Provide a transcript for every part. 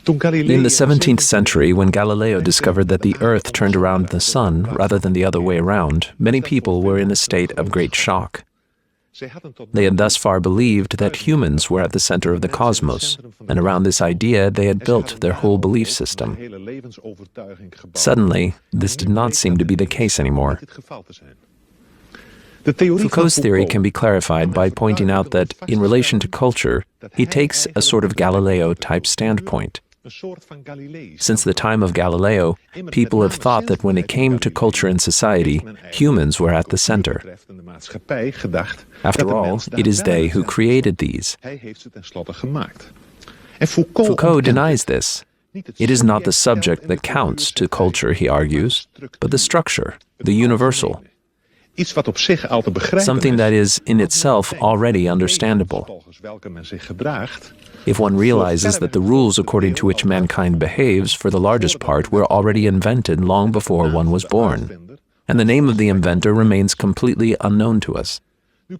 In the 17th century, when Galileo discovered that the Earth turned around the Sun rather than the other way around, many people were in a state of great shock. They had thus far believed that humans were at the center of the cosmos, and around this idea they had built their whole belief system. Suddenly, this did not seem to be the case anymore. Foucault's theory can be clarified by pointing out that, in relation to culture, he takes a sort of Galileo-type standpoint. Since the time of Galileo, people have thought that when it came to culture and society, humans were at the center. After all, it is they who created these. Foucault denies this. It is not the subject that counts to culture, he argues, but the structure, the universal. Something that is in itself already understandable. If one realizes that the rules according to which mankind behaves, for the largest part, were already invented long before one was born, and the name of the inventor remains completely unknown to us. One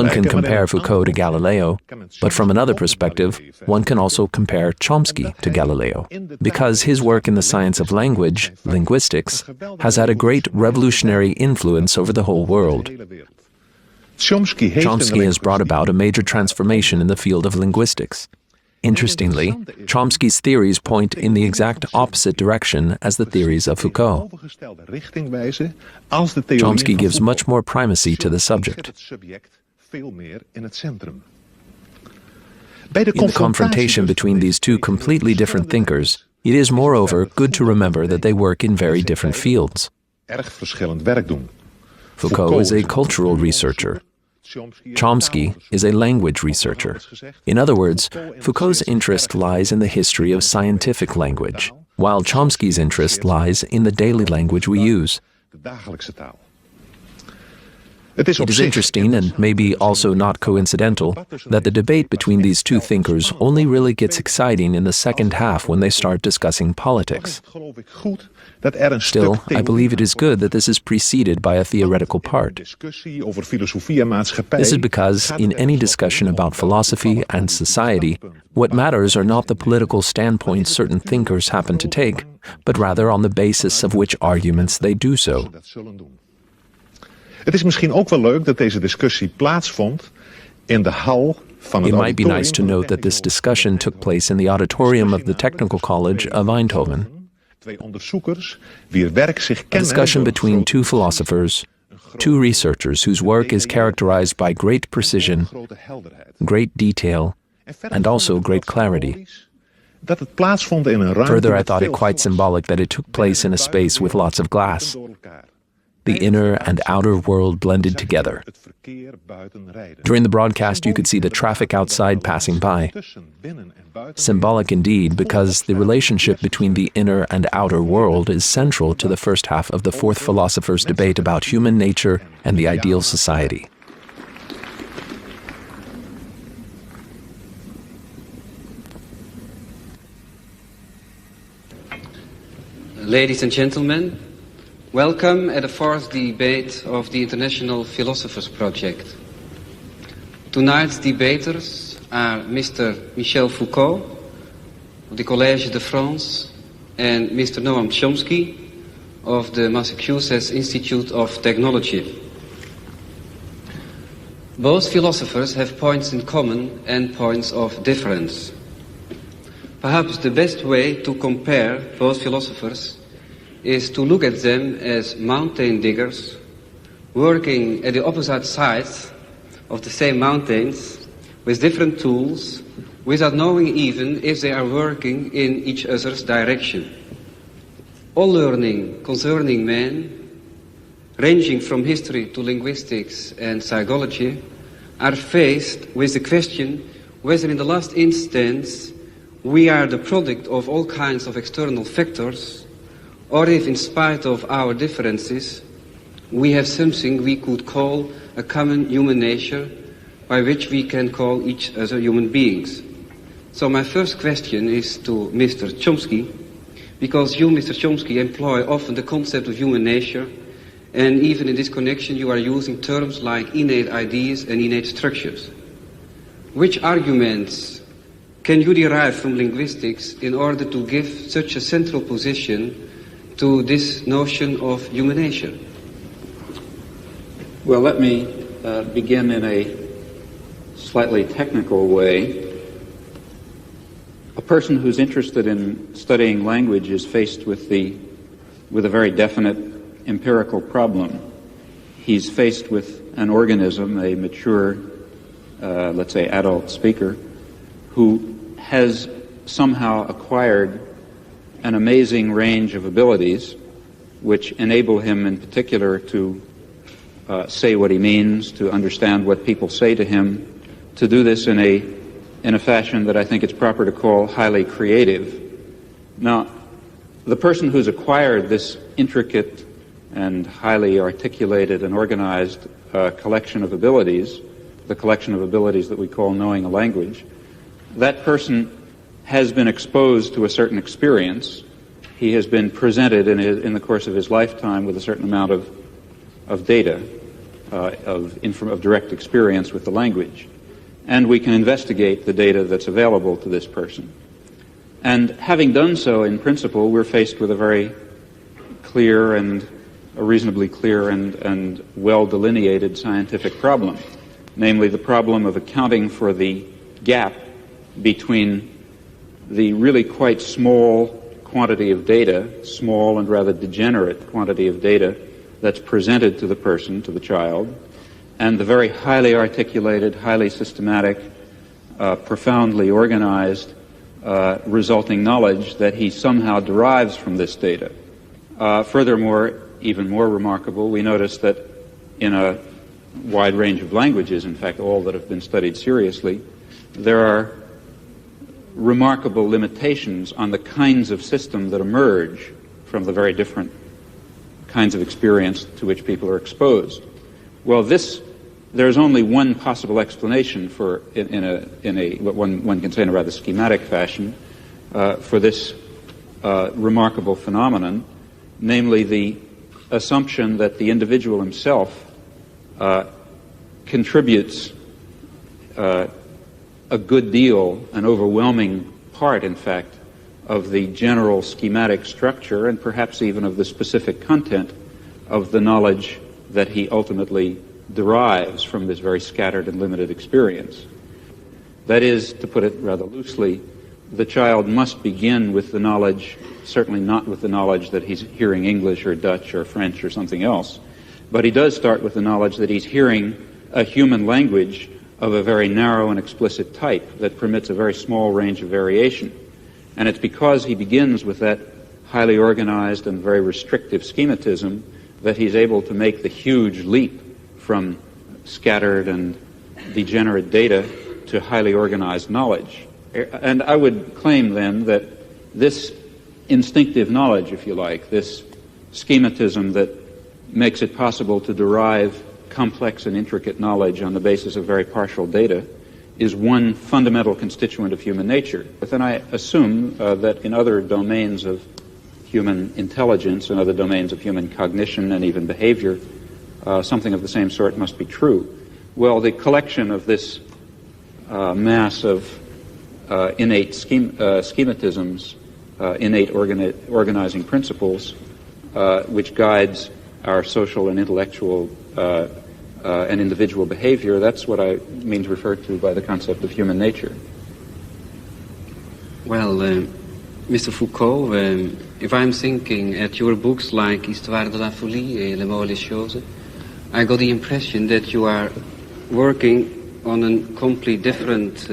can compare Foucault to Galileo, but from another perspective, one can also compare Chomsky to Galileo, because his work in the science of language, linguistics, has had a great revolutionary influence over the whole world. Chomsky has brought about a major transformation in the field of linguistics. Interestingly, Chomsky's theories point in the exact opposite direction as the theories of Foucault. Chomsky gives much more primacy to the subject. In the confrontation between these two completely different thinkers, it is moreover good to remember that they work in very different fields. Foucault is a cultural researcher. Chomsky is a language researcher. In other words, Foucault's interest lies in the history of scientific language, while Chomsky's interest lies in the daily language we use. It is interesting, and maybe also not coincidental, that the debate between these two thinkers only really gets exciting in the second half when they start discussing politics. Still, I believe it is good that this is preceded by a theoretical part. This is because, in any discussion about philosophy and society, what matters are not the political standpoints certain thinkers happen to take, but rather on the basis of which arguments they do so. Het is misschien ook wel leuk dat deze discussie plaatsvond in de hal van het It might be nice to note that this discussion took place in the auditorium of the Technical College of Eindhoven. A discussion between two philosophers, two researchers whose work is characterized by great precision, great detail, and also great clarity. Further, I thought it quite symbolic that it took place in a space with lots of glass. The inner and outer world blended together. During the broadcast, you could see the traffic outside passing by. Symbolic indeed, because the relationship between the inner and outer world is central to the first half of the fourth philosopher's debate about human nature and the ideal society. Ladies and gentlemen, welcome at the fourth debate of the International Philosophers Project. Tonight's debaters are Mr. Michel Foucault of the Collège de France and Mr. Noam Chomsky of the Massachusetts Institute of Technology. Both philosophers have points in common and points of difference. Perhaps the best way to compare both philosophers is to look at them as mountain diggers working at the opposite sides of the same mountains with different tools without knowing even if they are working in each other's direction. All learning concerning man, ranging from history to linguistics and psychology, are faced with the question whether in the last instance we are the product of all kinds of external factors, or if in spite of our differences we have something we could call a common human nature by which we can call each other human beings. So my first question is to Mr. Chomsky, because you, Mr. Chomsky, employ often the concept of human nature, and even in this connection you are using terms like innate ideas and innate structures. Which arguments can you derive from linguistics in order to give such a central position to this notion of human nature? Well, let me begin in a slightly technical way. A person who's interested in studying language is faced with a very definite empirical problem. He's faced with an organism, a mature, let's say adult speaker, who has somehow acquired an amazing range of abilities which enable him in particular to say what he means, to understand what people say to him, to do this in a fashion that I think it's proper to call highly creative. Now, the person who's acquired this intricate and highly articulated and organized collection of abilities, the collection of abilities that we call knowing a language, that person has been exposed to a certain experience. He has been presented in the course of his lifetime with a certain amount of data, of direct experience with the language. And we can investigate the data that's available to this person. And having done so, in principle, we're faced with a very clear and a reasonably clear and well-delineated scientific problem, namely the problem of accounting for the gap between the really quite small quantity of data, small and rather degenerate quantity of data that's presented to the person, to the child, and the very highly articulated, highly systematic, profoundly organized resulting knowledge that he somehow derives from this data. Furthermore, even more remarkable, we notice that in a wide range of languages, in fact all that have been studied seriously, there are remarkable limitations on the kinds of system that emerge from the very different kinds of experience to which people are exposed. Well, there's only one possible explanation for, in a what one can say in a rather schematic fashion, for this remarkable phenomenon, namely the assumption that the individual himself contributes a good deal, an overwhelming part, in fact, of the general schematic structure and perhaps even of the specific content of the knowledge that he ultimately derives from this very scattered and limited experience. That is, to put it rather loosely, the child must begin with the knowledge, certainly not with the knowledge that he's hearing English or Dutch or French or something else, but he does start with the knowledge that he's hearing a human language of a very narrow and explicit type that permits a very small range of variation. And it's because he begins with that highly organized and very restrictive schematism that he's able to make the huge leap from scattered and degenerate data to highly organized knowledge. And I would claim then that this instinctive knowledge, if you like, this schematism that makes it possible to derive complex and intricate knowledge on the basis of very partial data, is one fundamental constituent of human nature. But then I assume that in other domains of human intelligence and other domains of human cognition and even behavior, something of the same sort must be true. Well, the collection of this mass of innate schematisms, innate organizing principles, which guides our social and intellectual and individual behavior, that's what I mean to refer to by the concept of human nature. Well, Mr. Foucault, if I'm thinking at your books like Histoire de la folie et Les mots et les choses, I got the impression that you are working on a completely different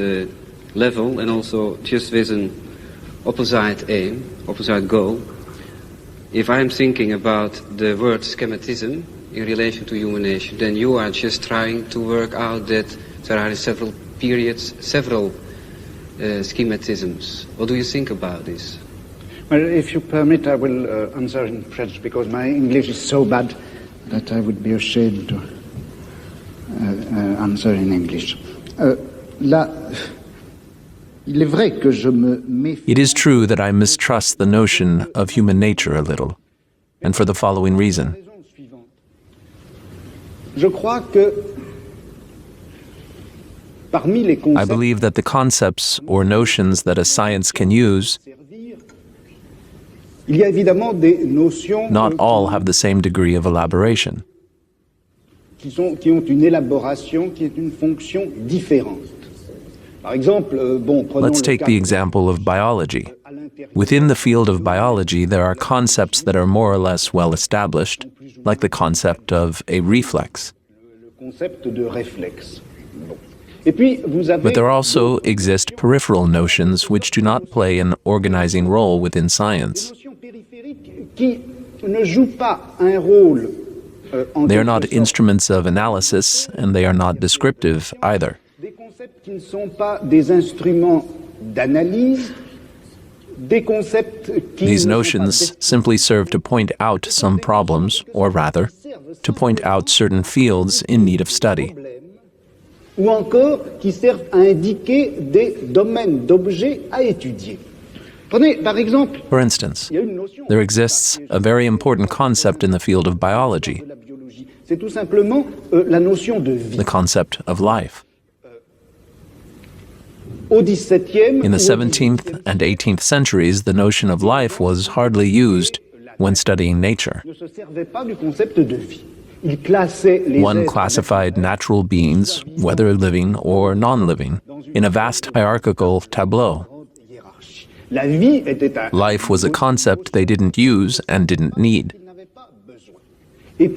level and also just with an opposite aim, opposite goal. If I'm thinking about the word schematism in relation to human nature, then you are just trying to work out that there are several periods, several schematisms. What do you think about this? Well, if you permit, I will answer in French, because my English is so bad that I would be ashamed to answer in English. It is true that I mistrust the notion of human nature a little, and for the following reason. I believe that the concepts or notions that a science can use, not all have the same degree of elaboration. Qui ont une élaboration qui est une fonction différente. Let's take the example of biology. Within the field of biology, there are concepts that are more or less well established, like the concept of a reflex. But there also exist peripheral notions which do not play an organizing role within science. They are not instruments of analysis, and they are not descriptive either. These notions simply serve to point out some problems, or rather, to point out certain fields in need of study. Ou encore qui servent à indiquer des domaines d'objets à étudier. For instance, there exists a very important concept in the field of biology, the concept of life. In the 17th and 18th centuries, the notion of life was hardly used when studying nature. One classified natural beings, whether living or non-living, in a vast hierarchical tableau. Life was a concept they didn't use and didn't need. At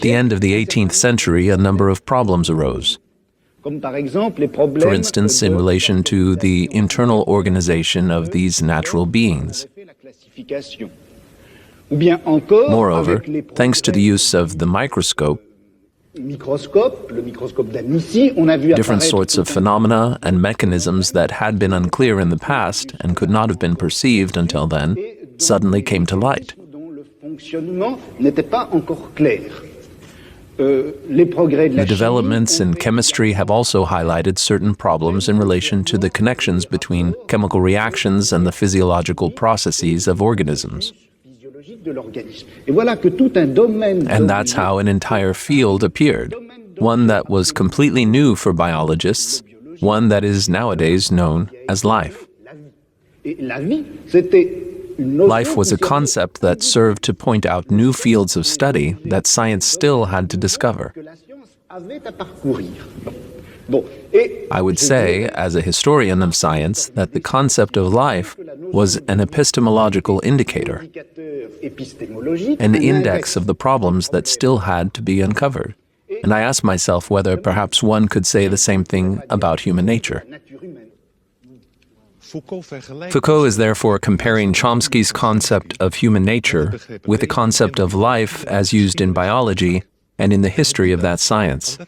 the end of the 18th century, a number of problems arose. For instance, in relation to the internal organization of these natural beings. Moreover, thanks to the use of the microscope, different sorts of phenomena and mechanisms that had been unclear in the past and could not have been perceived until then suddenly came to light. The developments in chemistry have also highlighted certain problems in relation to the connections between chemical reactions and the physiological processes of organisms. And that's how an entire field appeared, one that was completely new for biologists, one that is nowadays known as life. Life was a concept that served to point out new fields of study that science still had to discover. I would say, as a historian of science, that the concept of life was an epistemological indicator, an index of the problems that still had to be uncovered. And I asked myself whether perhaps one could say the same thing about human nature. Foucault is therefore comparing Chomsky's concept of human nature with the concept of life as used in biology and in the history of that science.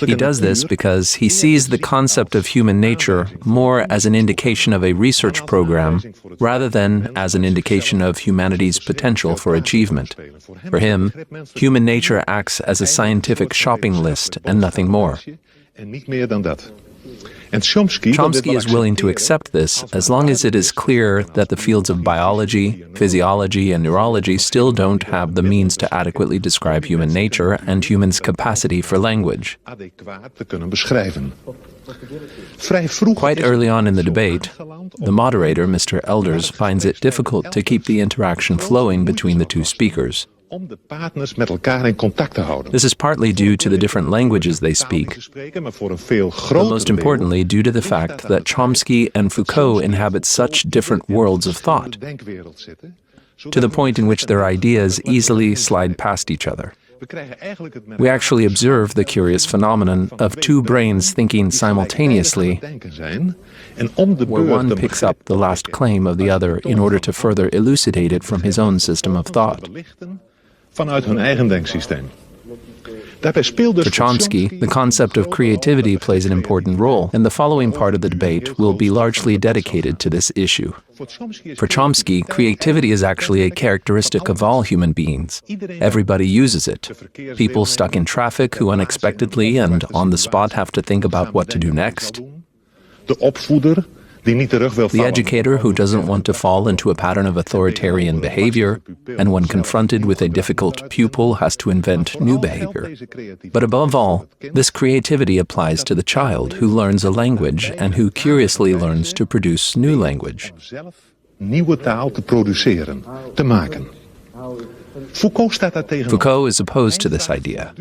He does this because he sees the concept of human nature more as an indication of a research program rather than as an indication of humanity's potential for achievement. For him, human nature acts as a scientific shopping list and nothing more. Chomsky is willing to accept this as long as it is clear that the fields of biology, physiology, and neurology still don't have the means to adequately describe human nature and humans' capacity for language. Quite early on in the debate, the moderator, Mr. Elders, finds it difficult to keep the interaction flowing between the two speakers. This is partly due to the different languages they speak, but most importantly due to the fact that Chomsky and Foucault inhabit such different worlds of thought, to the point in which their ideas easily slide past each other. We actually observe the curious phenomenon of two brains thinking simultaneously, where one picks up the last claim of the other in order to further elucidate it from his own system of thought. Vanuit hun eigen denksysteem. For Chomsky, the concept of creativity plays an important role, and the following part of the debate will be largely dedicated to this issue. For Chomsky, creativity is actually a characteristic of all human beings. Everybody uses it. People stuck in traffic who unexpectedly and on the spot have to think about what to do next. The educator who doesn't want to fall into a pattern of authoritarian behavior, and when confronted with a difficult pupil has to invent new behavior. But above all, this creativity applies to the child who learns a language and who curiously learns to produce new language. Nieuwe taal te produceren, te maken. Foucault is opposed to this idea.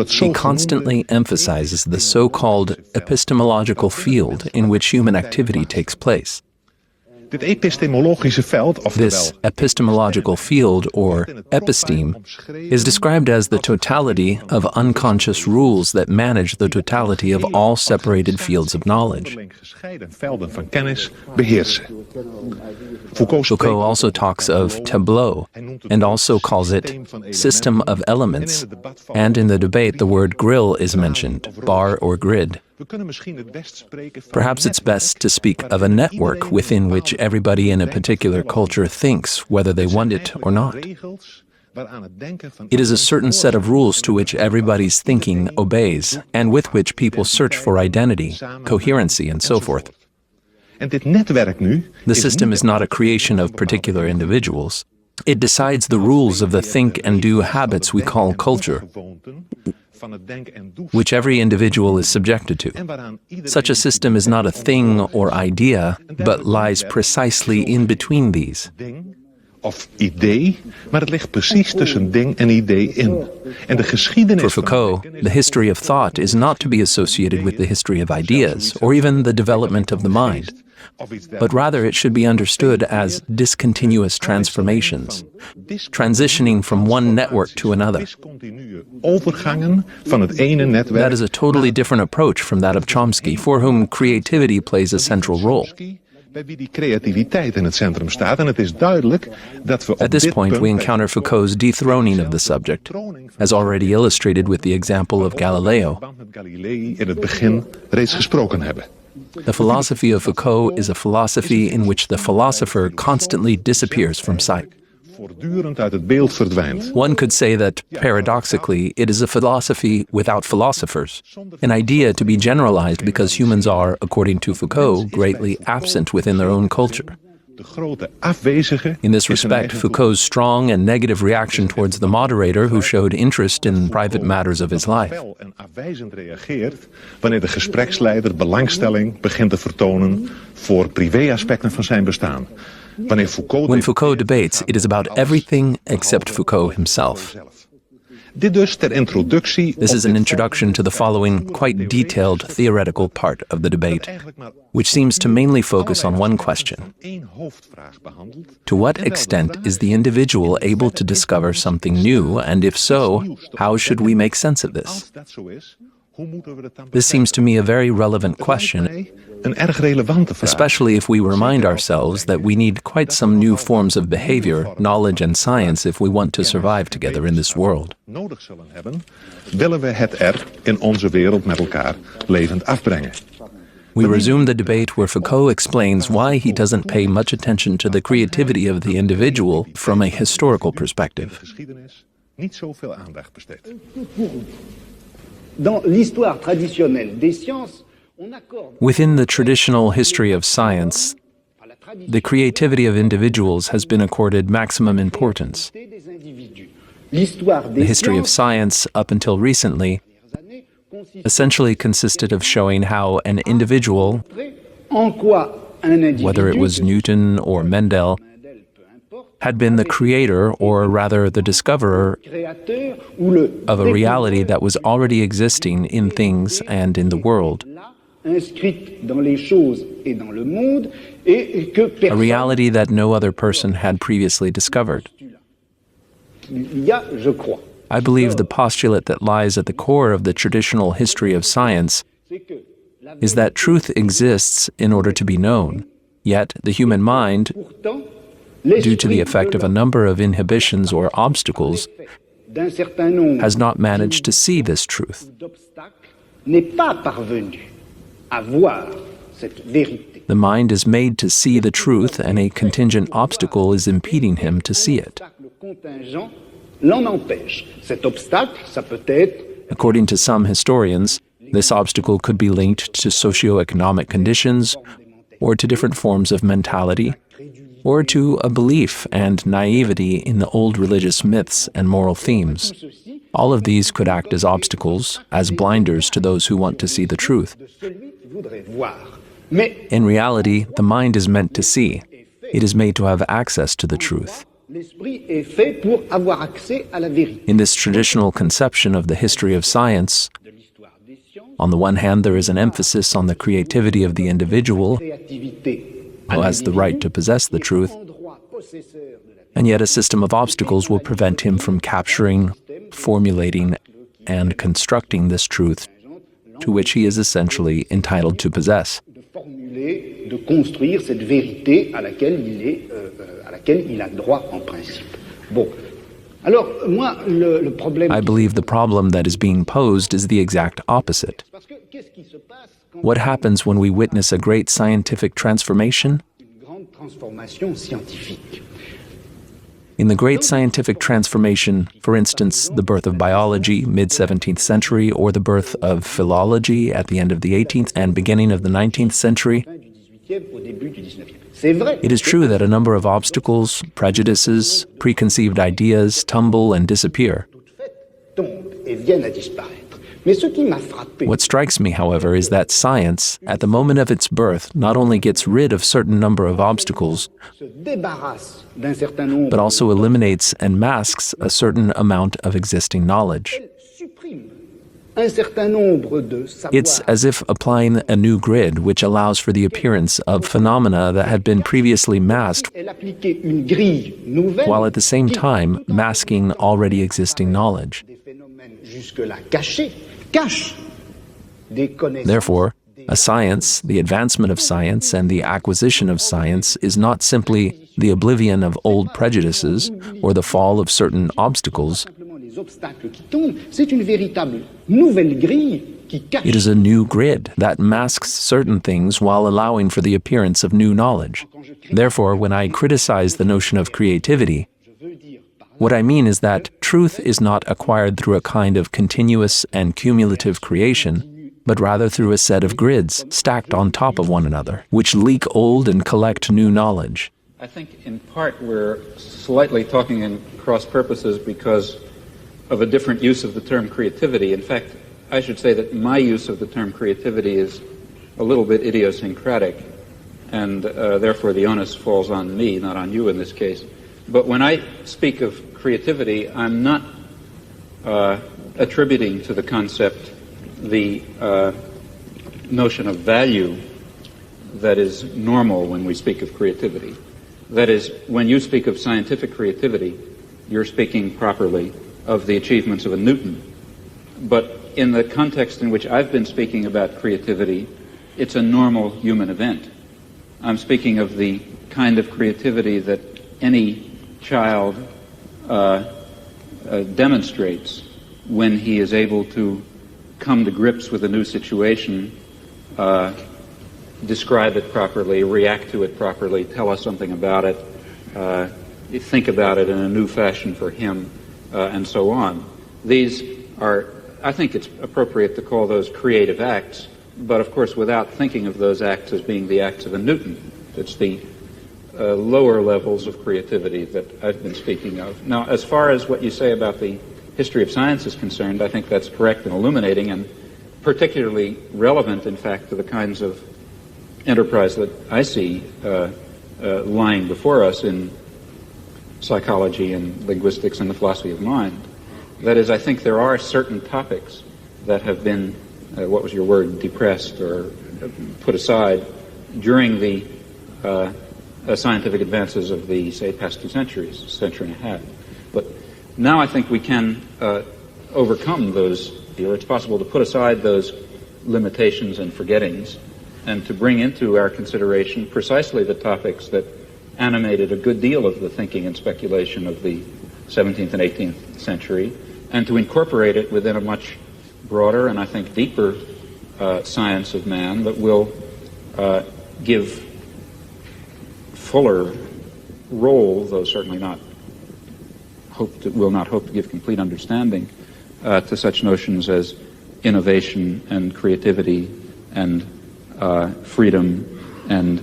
He constantly emphasizes the so-called epistemological field in which human activity takes place. This epistemological field, or episteme, is described as the totality of unconscious rules that manage the totality of all separated fields of knowledge. Foucault also talks of tableau, and also calls it system of elements, and in the debate the word grill is mentioned, bar or grid. Perhaps it's best to speak of a network within which everybody in a particular culture thinks, whether they want it or not. It is a certain set of rules to which everybody's thinking obeys, and with which people search for identity, coherency, and so forth. The system is not a creation of particular individuals. It decides the rules of the think and do habits we call culture, which every individual is subjected to. Such a system is not a thing or idea, but lies precisely in between these. Of idee, maar het ligt precies tussen ding en idee in. En de geschiedenis For Foucault, the history of thought is not to be associated with the history of ideas, or even the development of the mind, but rather it should be understood as discontinuous transformations, transitioning from one network to another. That is a totally different approach from that of Chomsky, for whom creativity plays a central role. At this point, we encounter Foucault's dethroning of the subject, as already illustrated with the example of Galileo. The philosophy of Foucault is a philosophy in which the philosopher constantly disappears from sight. One could say that, paradoxically, it is a philosophy without philosophers, an idea to be generalized because humans are, according to Foucault, greatly absent within their own culture. In this respect, Foucault's strong and negative reaction towards the moderator who showed interest in private matters of his life. Wanneer de gespreksleider belangstelling begint te vertonen voor privéaspecten van zijn bestaan. When Foucault debates, it is about everything except Foucault himself. This is an introduction to the following quite detailed theoretical part of the debate, which seems to mainly focus on one question. To what extent is the individual able to discover something new, and if so, how should we make sense of this? This seems to me a very relevant question, especially if we remind ourselves that we need quite some new forms of behavior, knowledge and science if we want to survive together in this world. We resume the debate where Foucault explains why he doesn't pay much attention to the creativity of the individual from a historical perspective. Within the traditional history of science, the creativity of individuals has been accorded maximum importance. The history of science, up until recently, essentially consisted of showing how an individual, whether it was Newton or Mendel, had been the creator, or rather the discoverer, of a reality that was already existing in things and in the world. A reality that no other person had previously discovered. I believe the postulate that lies at the core of the traditional history of science is that truth exists in order to be known, yet the human mind, due to the effect of a number of inhibitions or obstacles, has not managed to see this truth. The mind is made to see the truth, and a contingent obstacle is impeding him to see it. According to some historians, This obstacle could be linked to socioeconomic conditions, or to different forms of mentality, or to a belief and naivety in the old religious myths and moral themes. All of these could act as obstacles, as blinders to those who want to see the truth. In reality, the mind is meant to see. It is made to have access to the truth. In this traditional conception of the history of science, on the one hand, there is an emphasis on the creativity of the individual, who has the right to possess the truth, and yet a system of obstacles will prevent him from capturing, formulating, and constructing this truth to which he is essentially entitled to possess. I believe the problem that is being posed is the exact opposite. What happens when we witness a great scientific transformation? In the great scientific transformation, for instance, the birth of biology, mid-17th century, or the birth of philology at the end of the 18th and beginning of the 19th century, it is true that a number of obstacles, prejudices, preconceived ideas tumble and disappear. What strikes me, however, is that science, at the moment of its birth, not only gets rid of a certain number of obstacles, but also eliminates and masks a certain amount of existing knowledge. It's as if applying a new grid which allows for the appearance of phenomena that had been previously masked, while at the same time masking already existing knowledge. Therefore, a science, the advancement of science and the acquisition of science is not simply the oblivion of old prejudices or the fall of certain obstacles. It is a new grid that masks certain things while allowing for the appearance of new knowledge. Therefore, when I criticize the notion of creativity, what I mean is that truth is not acquired through a kind of continuous and cumulative creation, but rather through a set of grids stacked on top of one another, which leak old and collect new knowledge. I think in part we're slightly talking in cross purposes because of a different use of the term creativity. In fact, I should say that my use of the term creativity is a little bit idiosyncratic, and therefore the onus falls on me, not on you in this case. But when I speak of creativity, I'm not attributing to the concept the notion of value that is normal when we speak of creativity. That is, when you speak of scientific creativity, you're speaking properly of the achievements of a Newton. But in the context in which I've been speaking about creativity, it's a normal human event. I'm speaking of the kind of creativity that any child demonstrates when he is able to come to grips with a new situation, describe it properly, react to it properly, tell us something about it, think about it in a new fashion for him, and so on. These are, I think it's appropriate to call those creative acts, but of course without thinking of those acts as being the acts of a Newton. It's the lower levels of creativity that I've been speaking of. Now, as far as what you say about the history of science is concerned, I think that's correct and illuminating, and particularly relevant, in fact, to the kinds of enterprise that I see lying before us in psychology and linguistics and the philosophy of mind. That is, I think there are certain topics that have been, what was your word, depressed or put aside during the scientific advances of the, say, past 2 centuries, a century and a half. But now I think we can overcome those, or it's possible to put aside those limitations and forgettings and to bring into our consideration precisely the topics that animated a good deal of the thinking and speculation of the 17th and 18th century, and to incorporate it within a much broader and I think deeper science of man that will give fuller role, though certainly not will not hope to give complete understanding to such notions as innovation and creativity and freedom and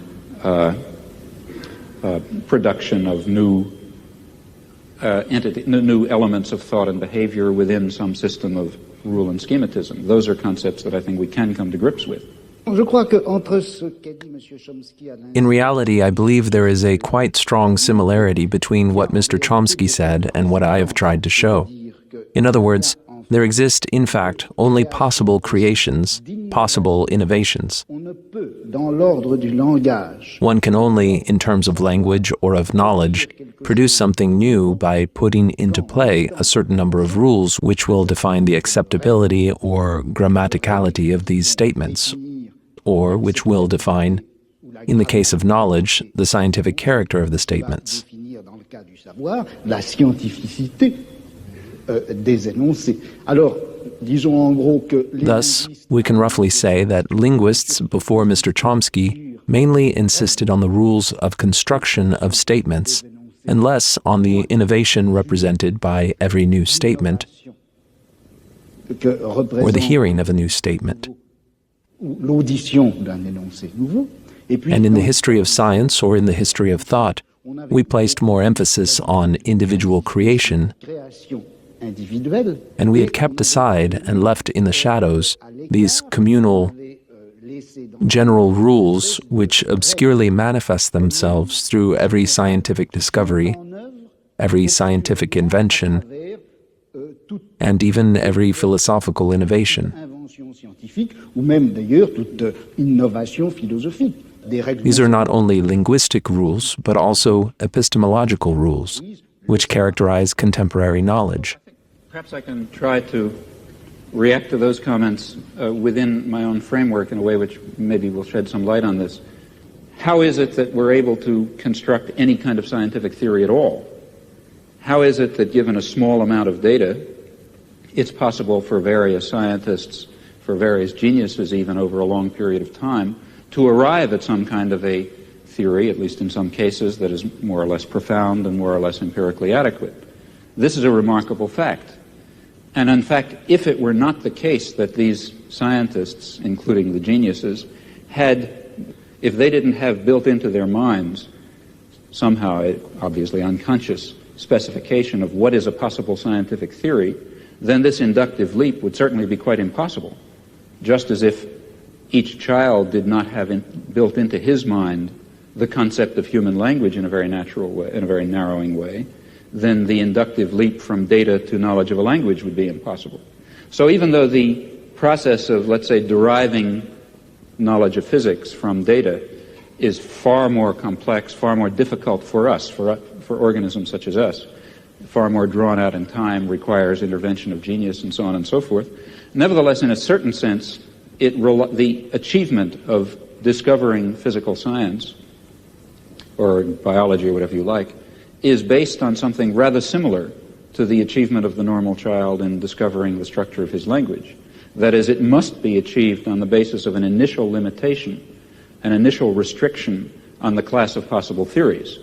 production of new new elements of thought and behavior within some system of rule and schematism. Those are concepts that I think we can come to grips with. In reality, I believe there is a quite strong similarity between what Mr. Chomsky said and what I have tried to show. In other words, there exist, in fact, only possible creations, possible innovations. One can only, in terms of language or of knowledge, produce something new by putting into play a certain number of rules which will define the acceptability or grammaticality of these statements, or which will define, in the case of knowledge, the scientific character of the statements. Thus, we can roughly say that linguists before Mr. Chomsky mainly insisted on the rules of construction of statements and less on the innovation represented by every new statement or the hearing of a new statement. And in the history of science or in the history of thought, we placed more emphasis on individual creation, and we had kept aside and left in the shadows these communal, general rules which obscurely manifest themselves through every scientific discovery, every scientific invention, and even every philosophical innovation. These are not only linguistic rules, but also epistemological rules, which characterize contemporary knowledge. Perhaps I can try to react to those comments within my own framework in a way which maybe will shed some light on this. How is it that we're able to construct any kind of scientific theory at all? How is it that given a small amount of data, it's possible for various scientists, for various geniuses even over a long period of time, to arrive at some kind of a theory, at least in some cases, that is more or less profound and more or less empirically adequate? This is a remarkable fact. And in fact, if it were not the case that these scientists, including the geniuses, if they didn't have built into their minds somehow, obviously unconscious, specification of what is a possible scientific theory, then this inductive leap would certainly be quite impossible. Just as if each child did not have built into his mind the concept of human language in a very natural way, in a very narrowing way, then the inductive leap from data to knowledge of a language would be impossible. So even though the process of, let's say, deriving knowledge of physics from data is far more complex, far more difficult for us, for organisms such as us, far more drawn out in time, requires intervention of genius and so on and so forth, nevertheless, in a certain sense, the achievement of discovering physical science, or biology or whatever you like, is based on something rather similar to the achievement of the normal child in discovering the structure of his language. That is, it must be achieved on the basis of an initial limitation, an initial restriction on the class of possible theories.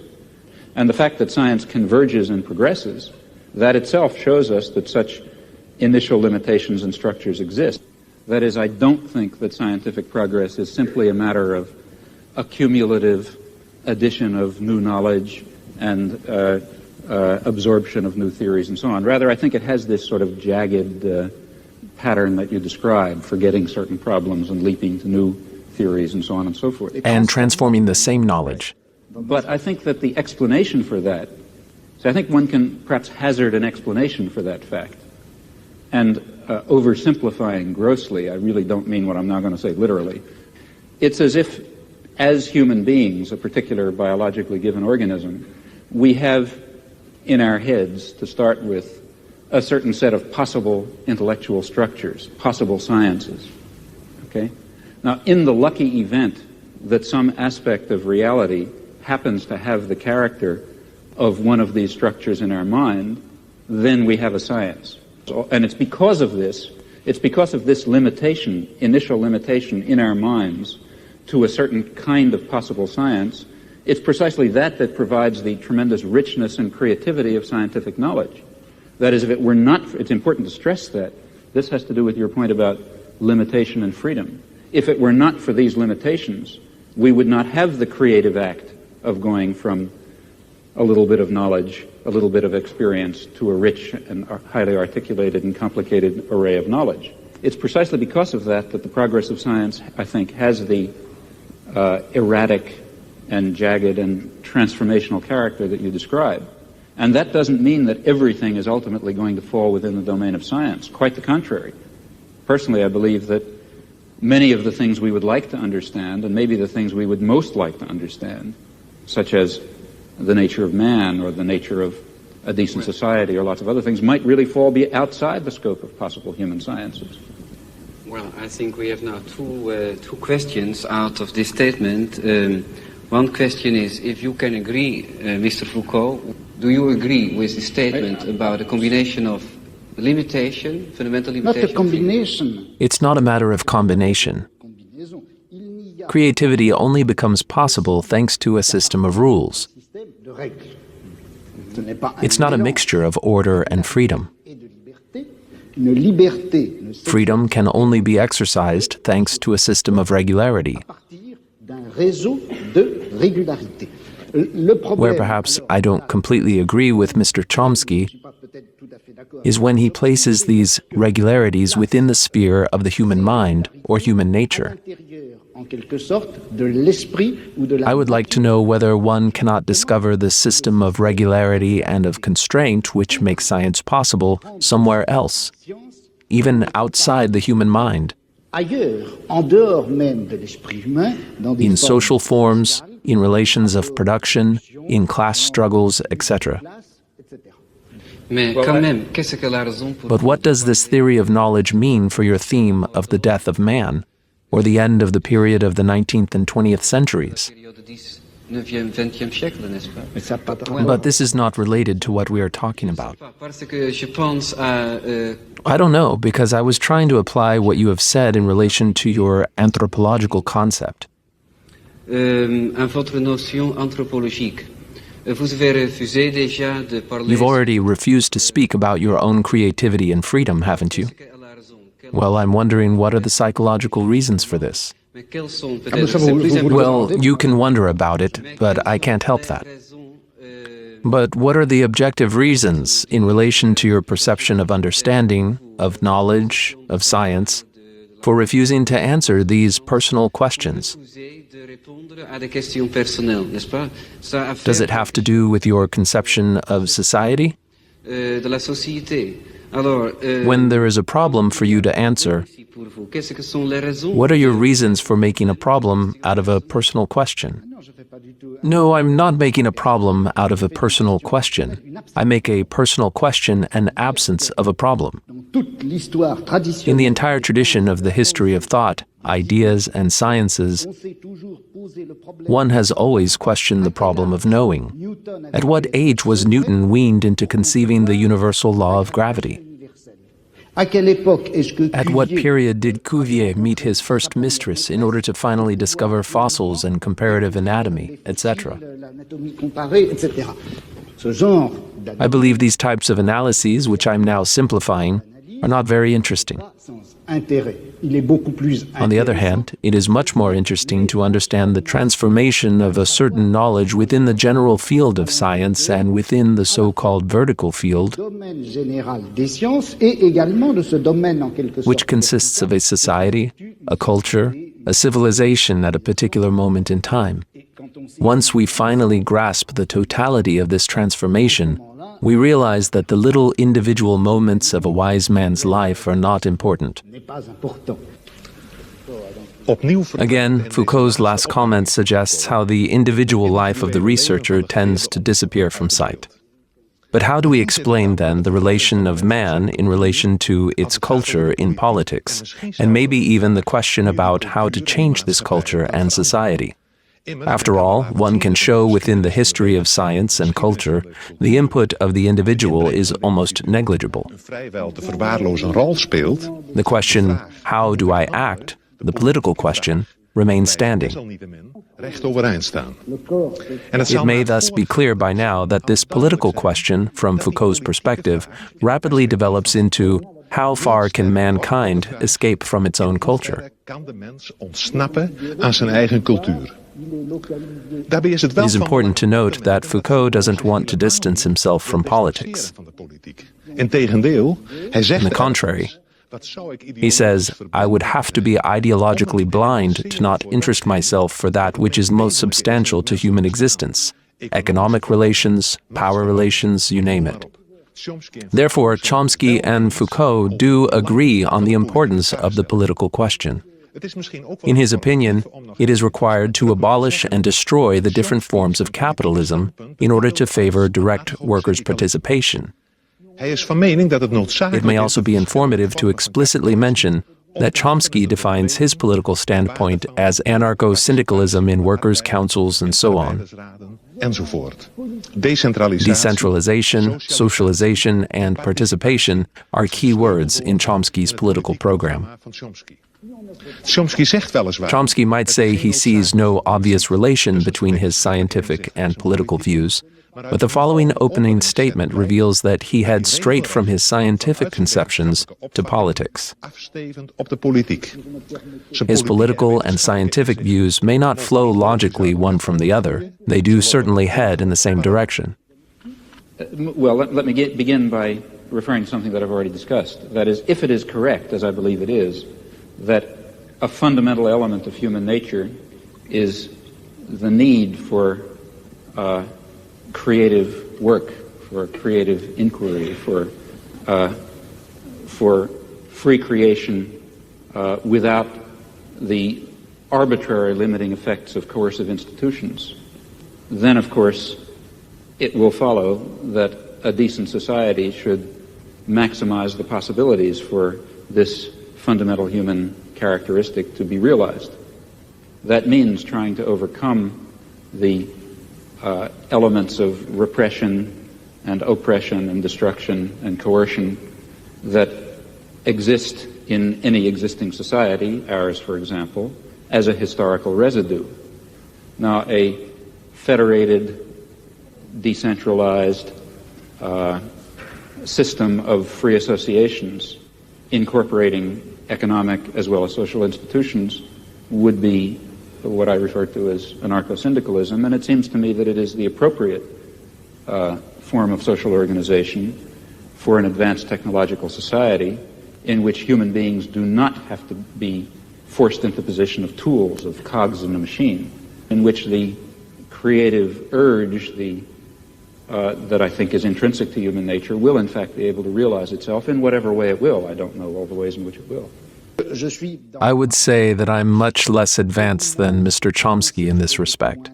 And the fact that science converges and progresses, that itself shows us that such initial limitations and structures exist. That is, I don't think that scientific progress is simply a matter of a cumulative addition of new knowledge and absorption of new theories and so on. Rather, I think it has this sort of jagged pattern that you described, forgetting certain problems and leaping to new theories and so on and so forth. And transforming the same knowledge. But I think that the explanation for that, so I think one can perhaps hazard an explanation for that fact. And oversimplifying grossly, I really don't mean what I'm now going to say literally. It's as if, as human beings, a particular biologically given organism, we have in our heads, to start with, a certain set of possible intellectual structures, possible sciences. Okay? Now, in the lucky event that some aspect of reality happens to have the character of one of these structures in our mind, then we have a science. And it's because of this limitation, initial limitation in our minds to a certain kind of possible science, it's precisely that provides the tremendous richness and creativity of scientific knowledge. That is, if it were not, it's important to stress that, This has to do with your point about limitation and freedom. If it were not for these limitations, we would not have the creative act of going from a little bit of knowledge, a little bit of experience, to a rich and highly articulated and complicated array of knowledge. It's precisely because of that that the progress of science, I think, has the erratic and jagged and transformational character that you describe. And that doesn't mean that everything is ultimately going to fall within the domain of science. Quite the contrary. Personally, I believe that many of the things we would like to understand, and maybe the things we would most like to understand, such as the nature of man or the nature of a decent society or lots of other things, might really be outside the scope of possible human sciences. Well, I think we have now two questions out of this statement. One question is, if you can agree, Mr. Foucault, do you agree with the statement about a combination of limitation, fundamental limitation? Not a combination. It's not a matter of combination. Creativity only becomes possible thanks to a system of rules. It's not a mixture of order and freedom. Freedom can only be exercised thanks to a system of regularity. Where perhaps I don't completely agree with Mr. Chomsky is when he places these regularities within the sphere of the human mind or human nature. I would like to know whether one cannot discover the system of regularity and of constraint which makes science possible somewhere else, even outside the human mind, in social forms, in relations of production, in class struggles, etc. But what does this theory of knowledge mean for your theme of the death of man, or the end of the period of the 19th and 20th centuries? But this is not related to what we are talking about. I don't know, because I was trying to apply what you have said in relation to your anthropological concept. You've already refused to speak about your own creativity and freedom, haven't you? Well, I'm wondering, what are the psychological reasons for this? Well, you can wonder about it, but I can't help that. But what are the objective reasons in relation to your perception of understanding, of knowledge, of science, for refusing to answer these personal questions? Does it have to do with your conception of society? When there is a problem for you to answer, what are your reasons for making a problem out of a personal question? No, I'm not making a problem out of a personal question. I make a personal question an absence of a problem. In the entire tradition of the history of thought, ideas, and sciences, one has always questioned the problem of knowing. At what age was Newton weaned into conceiving the universal law of gravity? At what period did Cuvier meet his first mistress in order to finally discover fossils and comparative anatomy, etc.? I believe these types of analyses, which I'm now simplifying, are not very interesting. On the other hand, it is much more interesting to understand the transformation of a certain knowledge within the general field of science and within the so-called vertical field, which consists of a society, a culture, a civilization at a particular moment in time. Once we finally grasp the totality of this transformation, we realize that the little individual moments of a wise man's life are not important. Again, Foucault's last comment suggests how the individual life of the researcher tends to disappear from sight. But how do we explain, then, the relation of man in relation to its culture in politics, and maybe even the question about how to change this culture and society? After all, one can show within the history of science and culture the input of the individual is almost negligible. The question, how do I act, the political question, remains standing. It may thus be clear by now that this political question, from Foucault's perspective, rapidly develops into how far can mankind escape from its own culture? Kan de mens ontsnappen aan zijn eigen cultuur? Daarbij is het It wel is van important to belang note that Foucault doesn't want to distance himself from politics. van de politiek. Integendeel, hij zegt On the contrary, wat zou ik he says, I would have to be ideologically blind to not interest myself for that which is most substantial to human existence, economic relations, power relations, you name it. Therefore, Chomsky and Foucault do agree on the importance of the political question. In his opinion, it is required to abolish and destroy the different forms of capitalism in order to favor direct workers' participation. Hij is van mening dat het noodzakelijk It may is also be informative to explicitly mention that Chomsky defines his political standpoint as anarcho-syndicalism in workers' councils and so on. enzovoort. Decentralisatie, Decentralization, socialization, and participation are key words in Chomsky's political program. van Chomsky. Chomsky zegt weliswaar Chomsky might say he sees no obvious relation between his scientific and political views, but the following opening statement reveals that he heads straight from his scientific conceptions to politics. afstevend op de politiek. His political and scientific views may not flow logically one from the other. They do certainly head in the same direction. Well, let me begin by referring to something that I've already discussed. That is, if it is correct, as I believe it is, that a fundamental element of human nature is the need for creative work, for creative inquiry, for free creation without the arbitrary limiting effects of coercive institutions, then of course it will follow that a decent society should maximize the possibilities for this fundamental human characteristic to be realized. That means trying to overcome the elements of repression and oppression and destruction and coercion that exist in any existing society, ours for example, as a historical residue. Now, a federated, decentralized system of free associations incorporating economic as well as social institutions would be what I refer to as anarcho-syndicalism, and it seems to me that it is the appropriate form of social organization for an advanced technological society in which human beings do not have to be forced into the position of tools, of cogs in a machine, in which the creative urge, that I think is intrinsic to human nature, will in fact be able to realize itself in whatever way it will. I don't know all the ways in which it will. I would say that I'm much less advanced than Mr. Chomsky in this respect.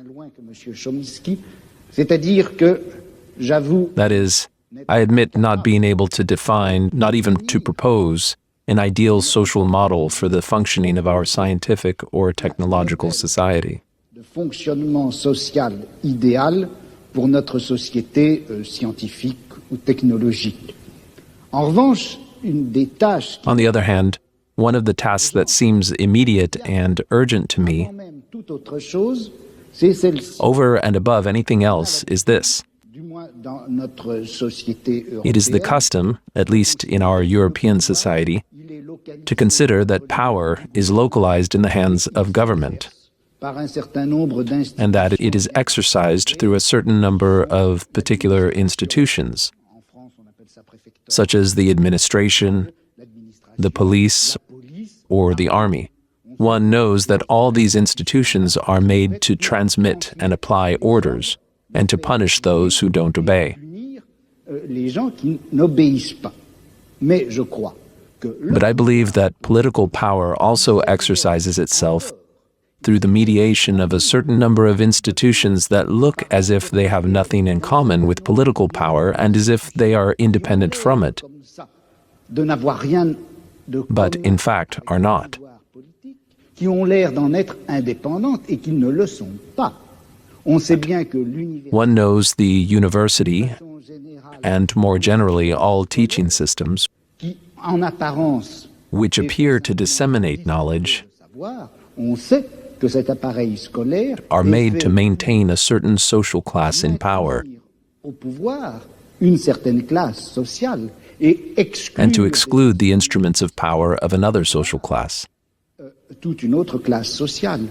That is, I admit not being able to define, not even to propose, an ideal social model for the functioning of our scientific or technological society. Le fonctionnement social idéal pour notre société scientifique ou technologique. En revanche, une des tâches On the other hand, one of the tasks that seems immediate and urgent to me, même toute autre chose, c'est celle-ci. over and above anything else, is this. Du moins dans notre société It is the européenne, custom, at least in our European society, il est localisé to consider that power is localized in the hands of government, par un certain nombre d'institutions. and that it is exercised through a certain number of particular institutions, En France, on appelle ça préfecture, such as the administration, the police, or the army. One knows that all these institutions are made to transmit and apply orders, and to punish those who don't obey. punir les gens qui n'obéissent pas. Mais je crois que But I believe that political power also exercises itself through the mediation of a certain number of institutions that look as if they have nothing in common with political power and as if they are independent from it, comme ça, de n'avoir rien de but in fact are not. pouvoir politique, qui ont l'air d'en être indépendantes et qui ne le sont pas. On sait bien que l'université One knows the university, en général, and more generally all teaching systems, qui en apparence which appear to disseminate knowledge, savoir, on sait que cet appareil scolaire are est made fait to maintain a certain social class in power. maintenir au pouvoir une certaine classe sociale and to exclude the instruments of power of another social class. toute une autre classe sociale.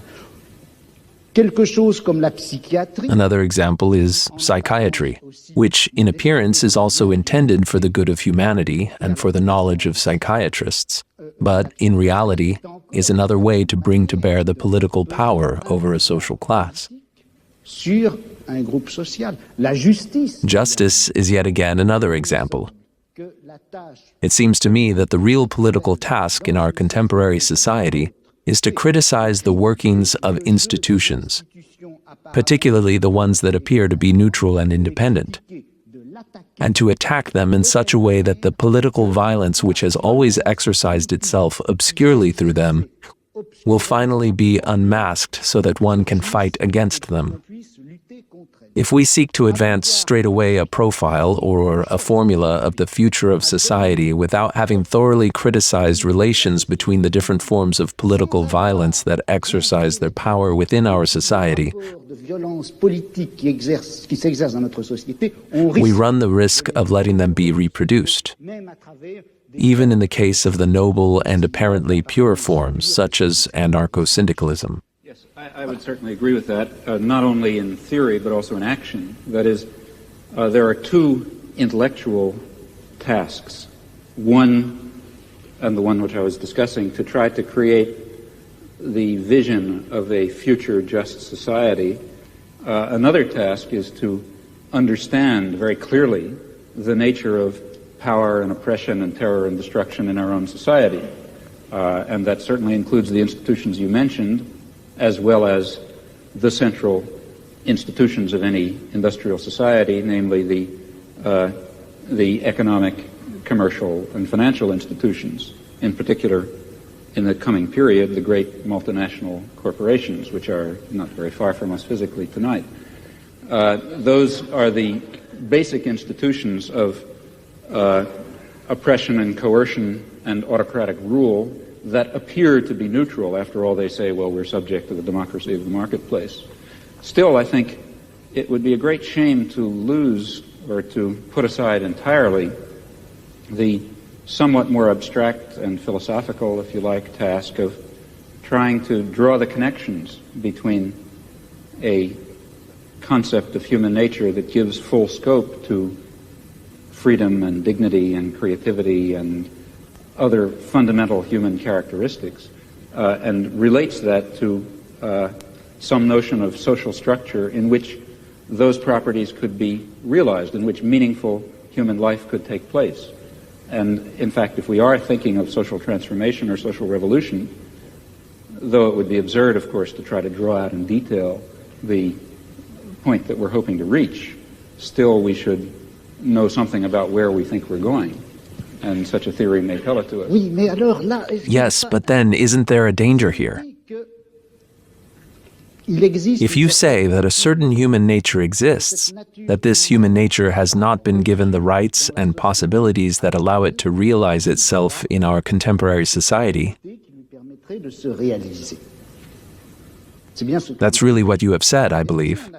Quelque chose comme la psychiatrie. Another example is psychiatry, which in appearance is also intended for the good of humanity and for the knowledge of psychiatrists, but in reality is another way to bring to bear the political power over a social class. Sur un groupe social. La justice. Justice is yet again another example. Que la tâche It seems to me that the real political task in our contemporary society is to criticize the workings of institutions, particularly the ones that appear to be neutral and independent, and to attack them in such a way that the political violence which has always exercised itself obscurely through them will finally be unmasked so that one can fight against them. puisse lutter contre elle. If we seek to advance straight away a profile or a formula of the future of society without having thoroughly criticized relations between the different forms of political violence that exercise their power within our society, De violence politique qui s'exerce dans notre société, on we risque, run the risk of letting them be reproduced, même à travers des even in the case of the noble and apparently pure forms, such as anarcho-syndicalism. Yes, I would certainly agree with that, not only in theory but also in action. That is, there are two intellectual tasks. One, and the one which I was discussing, to try to create the vision of a future just society. Another task is to understand very clearly the nature of power and oppression and terror and destruction in our own society. And that certainly includes the institutions you mentioned, as well as the central institutions of any industrial society, namely the economic, commercial, and financial institutions. In particular, in the coming period, the great multinational corporations, which are not very far from us physically tonight. Those are the basic institutions of oppression and coercion and autocratic rule that appear to be neutral. After all, they say, well, we're subject to the democracy of the marketplace. Still, I think it would be a great shame to lose or to put aside entirely the somewhat more abstract and philosophical, if you like, task of trying to draw the connections between a concept of human nature that gives full scope to freedom and dignity and creativity and other fundamental human characteristics, and relates that to some notion of social structure in which those properties could be realized, in which meaningful human life could take place. And in fact, if we are thinking of social transformation or social revolution, though it would be absurd, of course, to try to draw out in detail the point that we're hoping to reach, still we should know something about where we think we're going. And such a theory may tell it to us. Oui, mais alors là, Yes, but then isn't there a danger here? If you say that a certain human nature exists, that this human nature has not been given the rights and possibilities that allow it to realize itself in our contemporary society, that's really what you have said, I believe.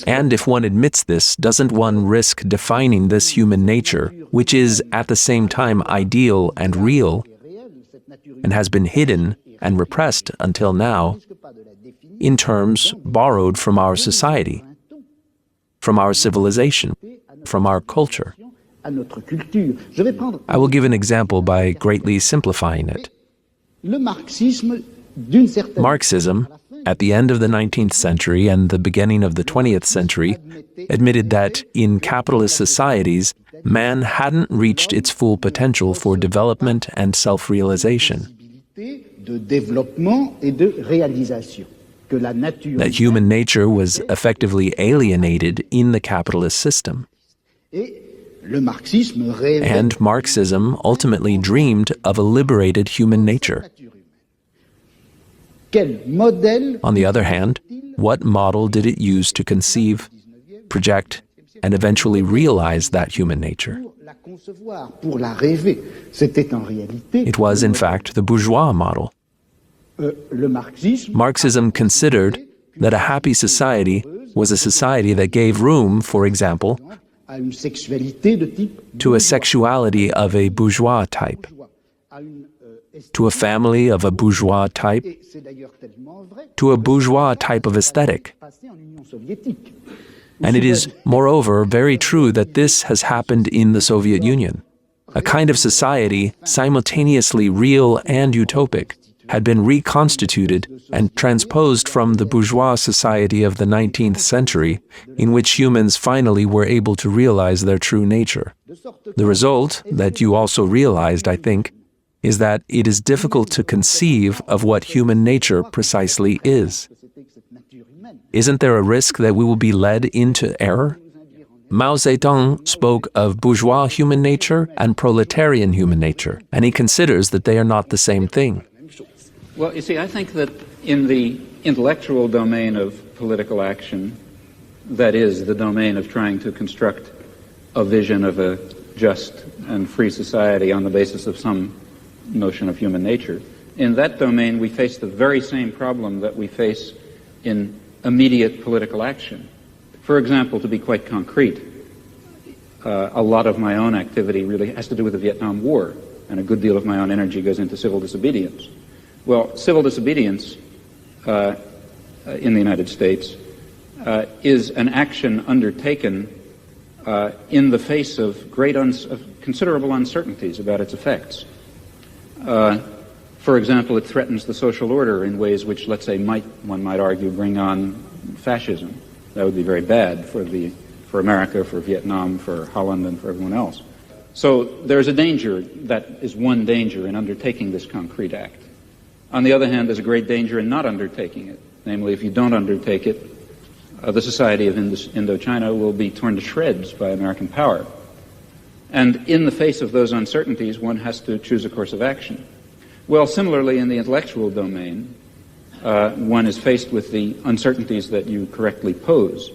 And if one admits this, doesn't one risk defining this human nature, which is at the same time ideal and real, and has been hidden and repressed until now, in terms borrowed from our society, from our civilization, from our culture? I will give an example by greatly simplifying it. Marxism, at the end of the 19th century and the beginning of the 20th century, admitted that in capitalist societies, man hadn't reached its full potential for development and self-realization. That human nature was effectively alienated in the capitalist system. And Marxism ultimately dreamed of a liberated human nature. On the other hand, what model did it use to conceive, project, and eventually realize that human nature? It was, in fact, the bourgeois model. Marxism considered that a happy society was a society that gave room, for example, à une sexualité de type to a sexuality of a bourgeois type, à une, to a family of a bourgeois type, et c'est d'ailleurs tellement vrai to a bourgeois type of aesthetic. passé en Union soviétique. And it is, moreover, very true that this has happened in the Soviet Union. A kind of society, simultaneously real and utopic, had been reconstituted and transposed from the bourgeois society of the 19th century, in which humans finally were able to realize their true nature. The result, that you also realized, I think, is that it is difficult to conceive of what human nature precisely is. Isn't there a risk that we will be led into error? Mao Zedong spoke of bourgeois human nature and proletarian human nature, and he considers that they are not the same thing. Well, you see, I think that in the intellectual domain of political action, that is, the domain of trying to construct a vision of a just and free society on the basis of some notion of human nature, in that domain we face the very same problem that we face in immediate political action. For example, to be quite concrete, a lot of my own activity really has to do with the Vietnam War, and a good deal of my own energy goes into civil disobedience. Well, civil disobedience in the United States is an action undertaken in the face of considerable uncertainties about its effects. For example, it threatens the social order in ways which, let's say, one might argue, bring on fascism. That would be very bad for America, for Vietnam, for Holland, and for everyone else. So there's a danger, that is one danger in undertaking this concrete act. On the other hand, there's a great danger in not undertaking it. Namely, if you don't undertake it, the society of Indochina will be torn to shreds by American power. And in the face of those uncertainties, one has to choose a course of action. Well, similarly, in the intellectual domain, one is faced with the uncertainties that you correctly pose.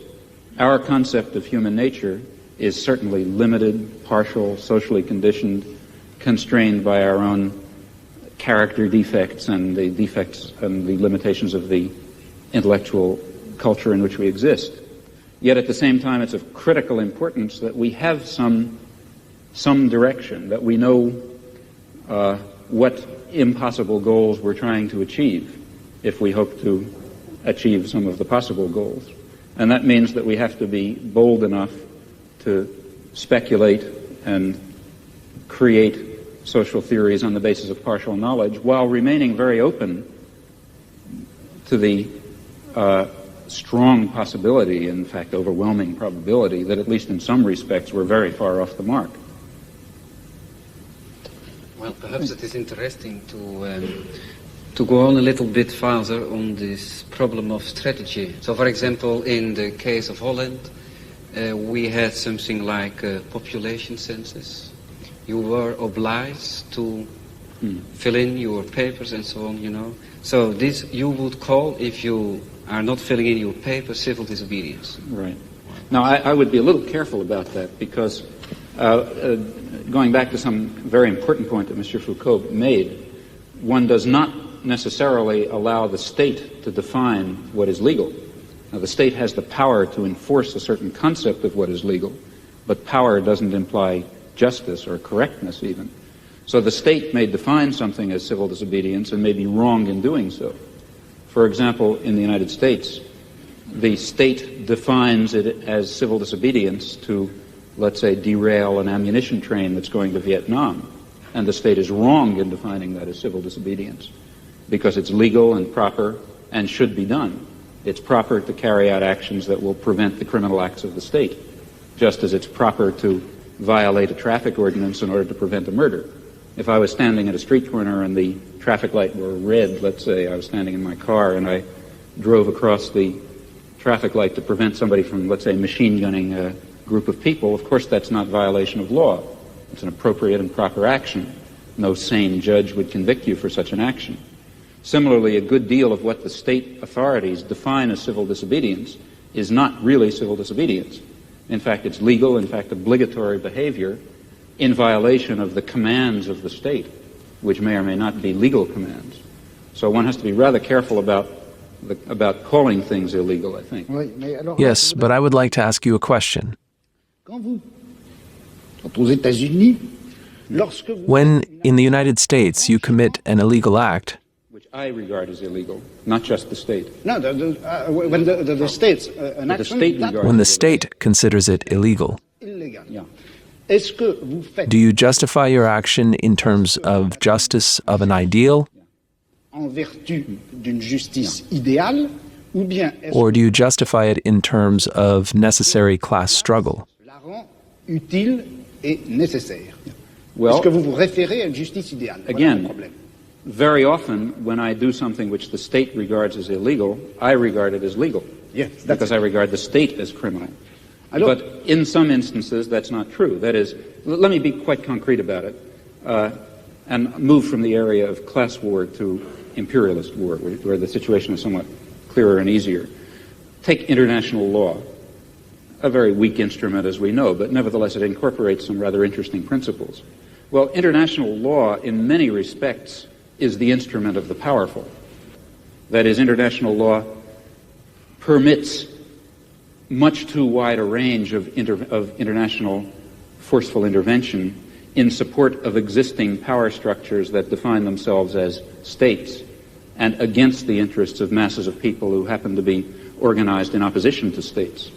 Our concept of human nature is certainly limited, partial, socially conditioned, constrained by our own character defects and the limitations of the intellectual culture in which we exist. Yet at the same time, it's of critical importance that we have some direction, that we know what impossible goals we're trying to achieve if we hope to achieve some of the possible goals. And that means that we have to be bold enough to speculate and create social theories on the basis of partial knowledge while remaining very open to the strong possibility, in fact overwhelming probability, that at least in some respects we're very far off the mark. Well, perhaps it is interesting to go on a little bit further on this problem of strategy. So, for example, in the case of Holland, we had something like a population census. You were obliged to fill in your papers and so on, you know. So this you would call, if you are not filling in your papers, civil disobedience. Right. Now, I would be a little careful about that because going back to some very important point that Mr. Foucault made, one does not necessarily allow the state to define what is legal. Now, the state has the power to enforce a certain concept of what is legal, but power doesn't imply justice or correctness even. So the state may define something as civil disobedience and may be wrong in doing so. For example, in the United States, the state defines it as civil disobedience to, let's say, derail an ammunition train that's going to Vietnam. And the state is wrong in defining that as civil disobedience because it's legal and proper and should be done. It's proper to carry out actions that will prevent the criminal acts of the state, just as it's proper to violate a traffic ordinance in order to prevent a murder. If I was standing at a street corner and the traffic light were red, let's say I was standing in my car and I drove across the traffic light to prevent somebody from, let's say, machine gunning a group of people, of course that's not violation of law. It's an appropriate and proper action. No sane judge would convict you for such an action. Similarly, a good deal of what the state authorities define as civil disobedience is not really civil disobedience. In fact, it's legal, in fact, obligatory behavior in violation of the commands of the state, which may or may not be legal commands. So one has to be rather careful about calling things illegal, I think. Yes, but I would like to ask you a question. When, in the United States, you commit an illegal act, which I regard as illegal, not just the state. No, when the states an But the action, state that regards when the it state considers it illegal, illegal. Yeah. Est-ce que vous faites do you justify your action in terms of justice of an ideal, en vertu d'une justice idéale, ou bien est-ce or do you justify it in terms of necessary class struggle? que la rend utile et nécessaire? Well, Est-ce que vous vous référez à une justice idéale? Voilà again, le problème. very often when I do something which the state regards as illegal, I regard it as legal. Yes, that's Because I regard the state as criminal. Alors- But in some instances, that's not true. That is, let me be quite concrete about it, and move from the area of class war to imperialist war, where the situation is somewhat clearer and easier. Take international law, a very weak instrument as we know, but nevertheless it incorporates some rather interesting principles. Well, international law, in many respects, is the instrument of the powerful. That is, international law permits much too wide a range of international forceful intervention in support of existing power structures that define themselves as states and against the interests of masses of people who happen to be organized in opposition to states.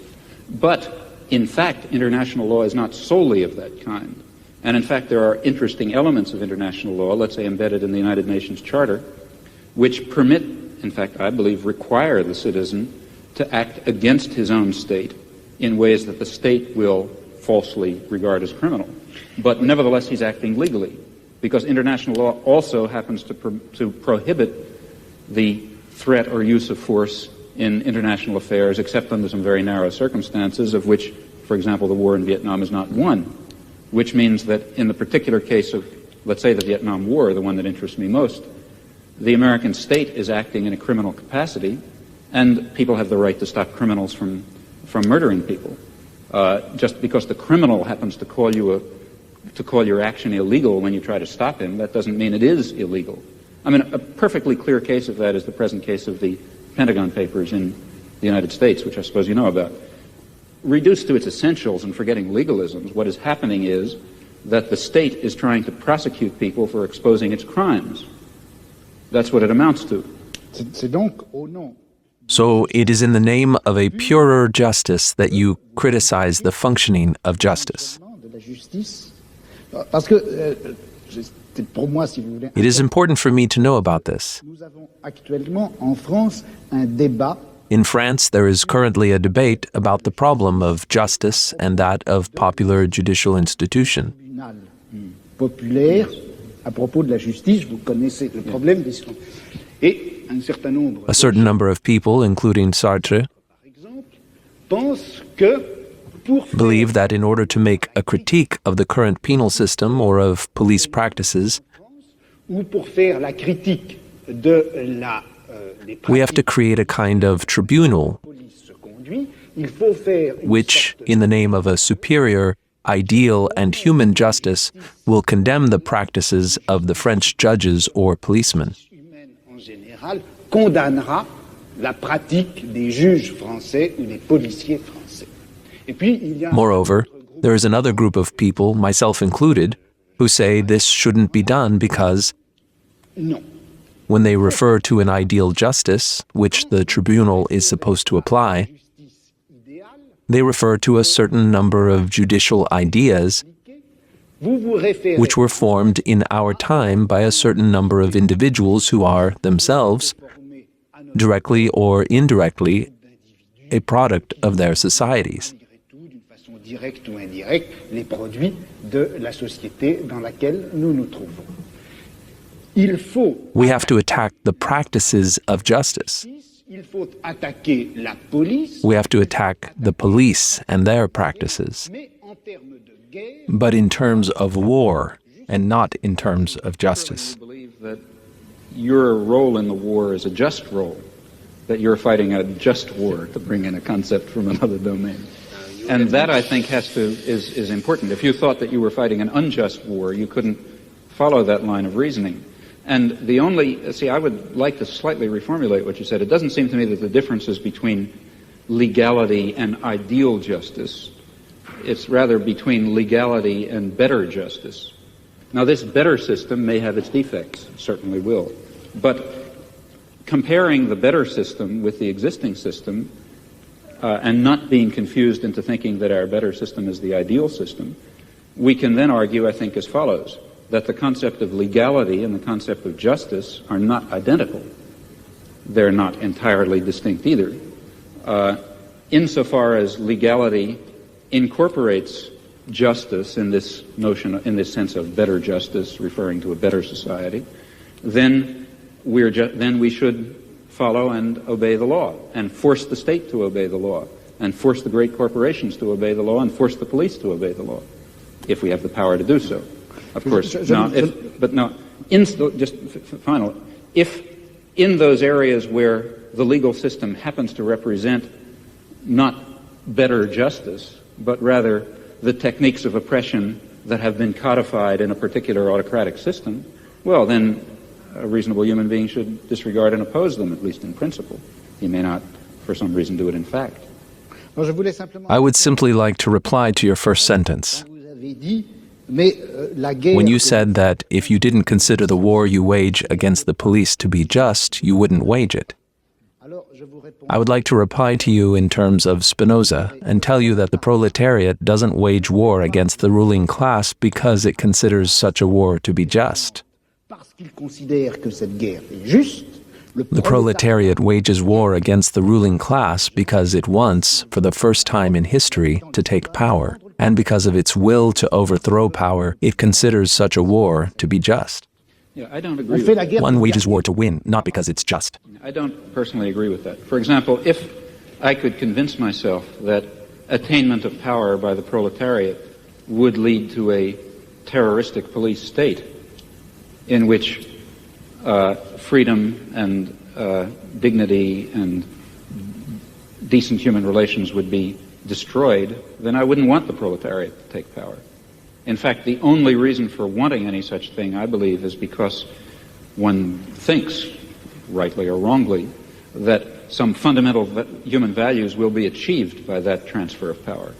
But, in fact, international law is not solely of that kind. And in fact, there are interesting elements of international law, let's say embedded in the United Nations Charter, which permit, in fact, I believe, require the citizen to act against his own state in ways that the state will falsely regard as criminal. But nevertheless, he's acting legally, because international law also happens to prohibit the threat or use of force in international affairs, except under some very narrow circumstances, of which, for example, the war in Vietnam is not one, which means that in the particular case of, let's say, the Vietnam War, the one that interests me most, the American state is acting in a criminal capacity, and people have the right to stop criminals from murdering people. Just because the criminal happens to call your action illegal when you try to stop him, that doesn't mean it is illegal. I mean, a perfectly clear case of that is the present case of the Pentagon Papers in the United States, which I suppose you know about. Reduced to its essentials and forgetting legalisms, what is happening is that the state is trying to prosecute people for exposing its crimes. That's what it amounts to. C'est donc au nom So it is in the name of a purer justice that you criticize the functioning of justice. de la justice, parce que c'est pour moi, si vous voulez, It is important for me to know about this. nous avons actuellement en France un débat In France, there is currently a debate about the problem of justice and that of popular judicial institution. tribunal populaire à propos de la justice. Vous connaissez le problème des et un certain nombre A certain number of people, including Sartre, par exemple, pensent que pour faire believe that in order to make a critique of the current penal system or of police practices, ou pour faire la critique de la des we have to create a kind of tribunal police se conduit, il faut faire une which, sorte in the name of a superior, ideal, and human justice, will condemn the practices of the French judges or policemen. humaine en général condamnera la pratique des juges français ou des policiers français. Et puis il y a Moreover, there is another group of people, myself included, who say this shouldn't be done because, non. when they refer to an ideal justice, which the tribunal is supposed to apply, Justice idéale, they refer to a certain number of judicial ideas vous vous référez which were formed in our time by a certain number of individuals who are themselves, formés à notre directly or indirectly, a product of their societies. malgré tout, d'une façon directe ou indirecte, les produits de la société dans laquelle nous nous trouvons. Il faut We have to attack the practices of justice. il faut attaquer la police, We have to attack the police and their practices, mais en termes de guerre, but in terms of war and not in terms of justice. You believe that your role in the war is a just role, that you're fighting a just war, to bring in a concept from another domain. And that, I think, is important. If you thought that you were fighting an unjust war, you couldn't follow that line of reasoning. And I would like to slightly reformulate what you said. It doesn't seem to me that the differences between legality and ideal justice It's rather between legality and better justice. Now, this better system may have its defects, certainly will, but comparing the better system with the existing system and not being confused into thinking that our better system is the ideal system, we can then argue, I think, as follows, that the concept of legality and the concept of justice are not identical. They're not entirely distinct either. Insofar as legality incorporates justice in this notion, in this sense of better justice, referring to a better society, then we should follow and obey the law, and force the state to obey the law, and force the great just final, if in those areas where the legal system happens to represent not better justice, but rather the techniques of oppression that have been codified in a particular autocratic system, well, then a reasonable human being should disregard and oppose them, at least in principle. He may not, for some reason, do it in fact. I would simply like to reply to your first sentence. When you said that if you didn't consider the war you wage against the police to be just, you wouldn't wage it. I would like to reply to you in terms of Spinoza and tell you that the proletariat doesn't wage war against the ruling class because it considers such a war to be just. The proletariat wages war against the ruling class because it wants, for the first time in history, to take power, and because of its will to overthrow power, it considers such a war to be just. Yeah, I don't agree with that. One wages war to win, not because it's just. I don't personally agree with that. For example, if I could convince myself that attainment of power by the proletariat would lead to a terroristic police state in which freedom and dignity and decent human relations would be destroyed, then I wouldn't want the proletariat to take power. In fact, the only reason for wanting any such thing, I believe, is because one thinks, rightly or wrongly, that some fundamental human values will be achieved by that transfer of power.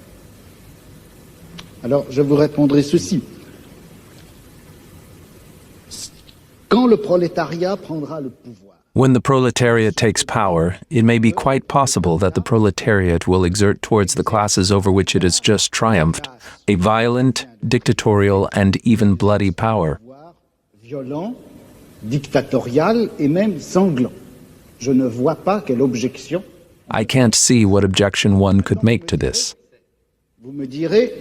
Alors, je vous répondrai ceci. Quand le prolétariat prendra le pouvoir, when the proletariat takes power, it may be quite possible that the proletariat will exert towards the classes over which it has just triumphed a violent, dictatorial, and even bloody power. Violent, dictatorial et même sanglant. Je ne vois pas quelle objection. I can't see what objection one could make to this. Vous me direz,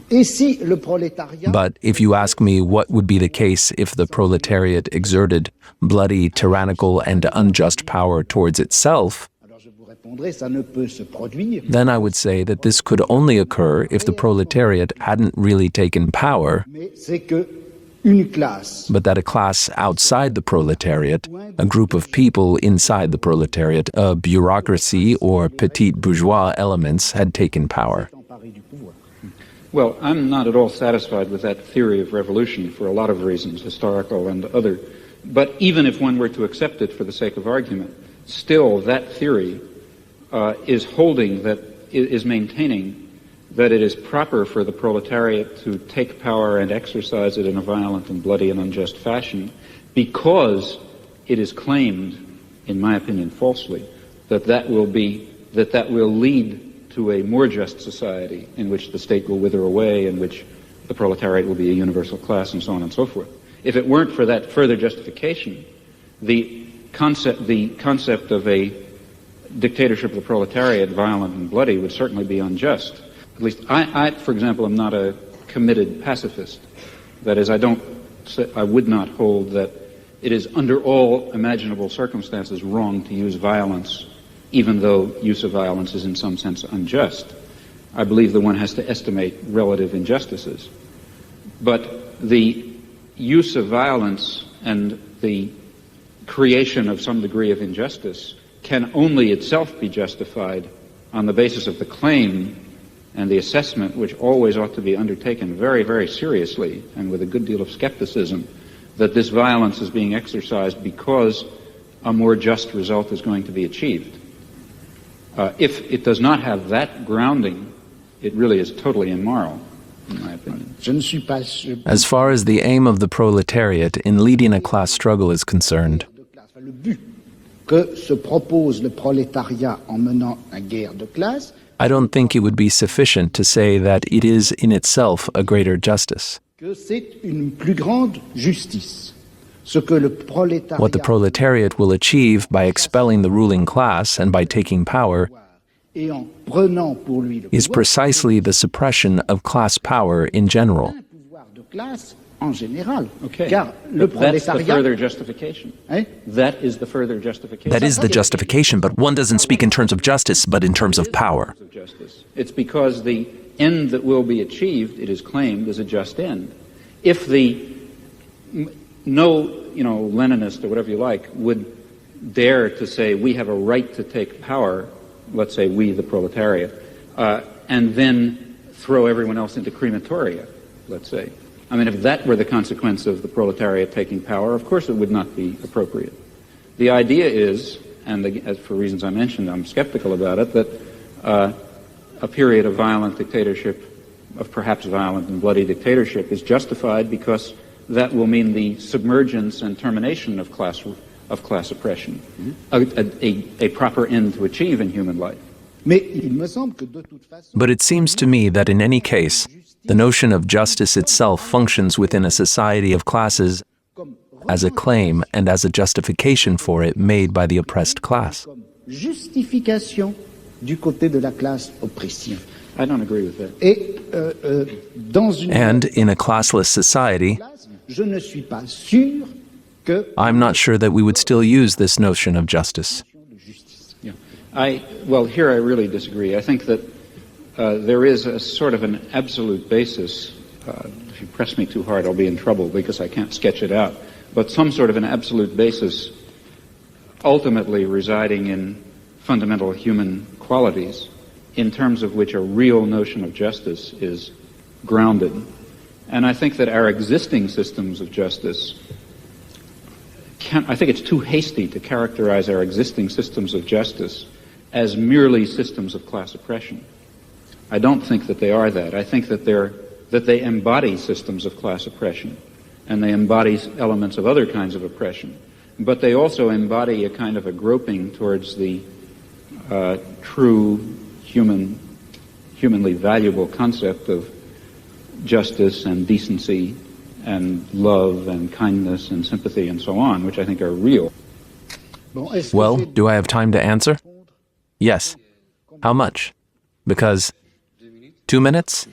et si le prolétariat... But if you ask me what would be the case if the proletariat exerted bloody, tyrannical, and unjust power towards itself, then I would say that this could only occur if the proletariat hadn't really taken power, but that a class outside the proletariat, a group of people inside the proletariat, a bureaucracy or petit bourgeois elements had taken power. Well, I'm not at all satisfied with that theory of revolution for a lot of reasons, historical and other. But even if one were to accept it for the sake of argument, still that theory is maintaining that it is proper for the proletariat to take power and exercise it in a violent and bloody and unjust fashion because it is claimed, in my opinion falsely, that will lead to a more just society in which the state will wither away, in which the proletariat will be a universal class, and so on and so forth. If it weren't for that further justification, the concept of a dictatorship of the proletariat, violent and bloody, would certainly be unjust. At least I, for example, am not a committed pacifist. That is, I would not hold that it is under all imaginable circumstances wrong to use violence, even though use of violence is in some sense unjust. I believe that one has to estimate relative injustices. But the use of violence and the creation of some degree of injustice can only itself be justified on the basis of the claim and the assessment, which always ought to be undertaken very, very seriously and with a good deal of skepticism, that this violence is being exercised because a more just result is going to be achieved. If it does not have that grounding, it really is totally immoral, in my opinion. Je ne suis pas sûr. As far as the aim of the proletariat in leading a class struggle is concerned, Le but que se propose le prolétariat en menant une guerre de classe, I don't think it would be sufficient to say that it is in itself a greater justice. que c'est une plus grande justice. Ce que le prolétariat What the proletariat will achieve by expelling the ruling class and by taking power et en prenant pour lui le is pouvoir, precisely the suppression of class power in general. un pouvoir de classe en général. Okay. Car le But that's the prolétariat, further justification. hein, That is the further justification. That is the justification, but one doesn't speak in terms of justice, but in terms of power. Of justice. It's because the end that will be achieved, it is claimed, is a just end. If no Leninist or whatever you like would dare to say we have a right to take power, let's say we, the proletariat, and then throw everyone else into crematoria, let's say. I mean, if that were the consequence of the proletariat taking power, of course it would not be appropriate. The idea is, and as for reasons I mentioned, I'm skeptical about it, that a period of violent dictatorship, of perhaps violent and bloody dictatorship, is justified because that will mean the submergence and termination of class oppression, a proper end to achieve in human life. mais il me semble que de toute façon, But it seems to me that in any case, the notion of justice itself functions within a society of classes as a claim and as a justification for it made by the oppressed class. comme justification du côté de la classe oppressive. I don't agree with that. Et dans une And in a classless society, classe, je ne suis pas sûr que I'm not sure that we would still use this notion of justice. Yeah. Well, here I really disagree. I think that there is a sort of an absolute basis. If you press me too hard, I'll be in trouble because I can't sketch it out. But some sort of an absolute basis ultimately residing in fundamental human qualities in terms of which a real notion of justice is grounded. And I think that our existing systems of justice I think it's too hasty to characterize our existing systems of justice as merely systems of class oppression. I don't think that they are that. I think that they embody systems of class oppression, and they embody elements of other kinds of oppression. But they also embody a kind of a groping towards the true humanly valuable concept of justice and decency and love and kindness and sympathy and so on, which I think are real. bon, est-ce que Well, c'est- do I have time to answer? Yes. How much? Because 2 minutes?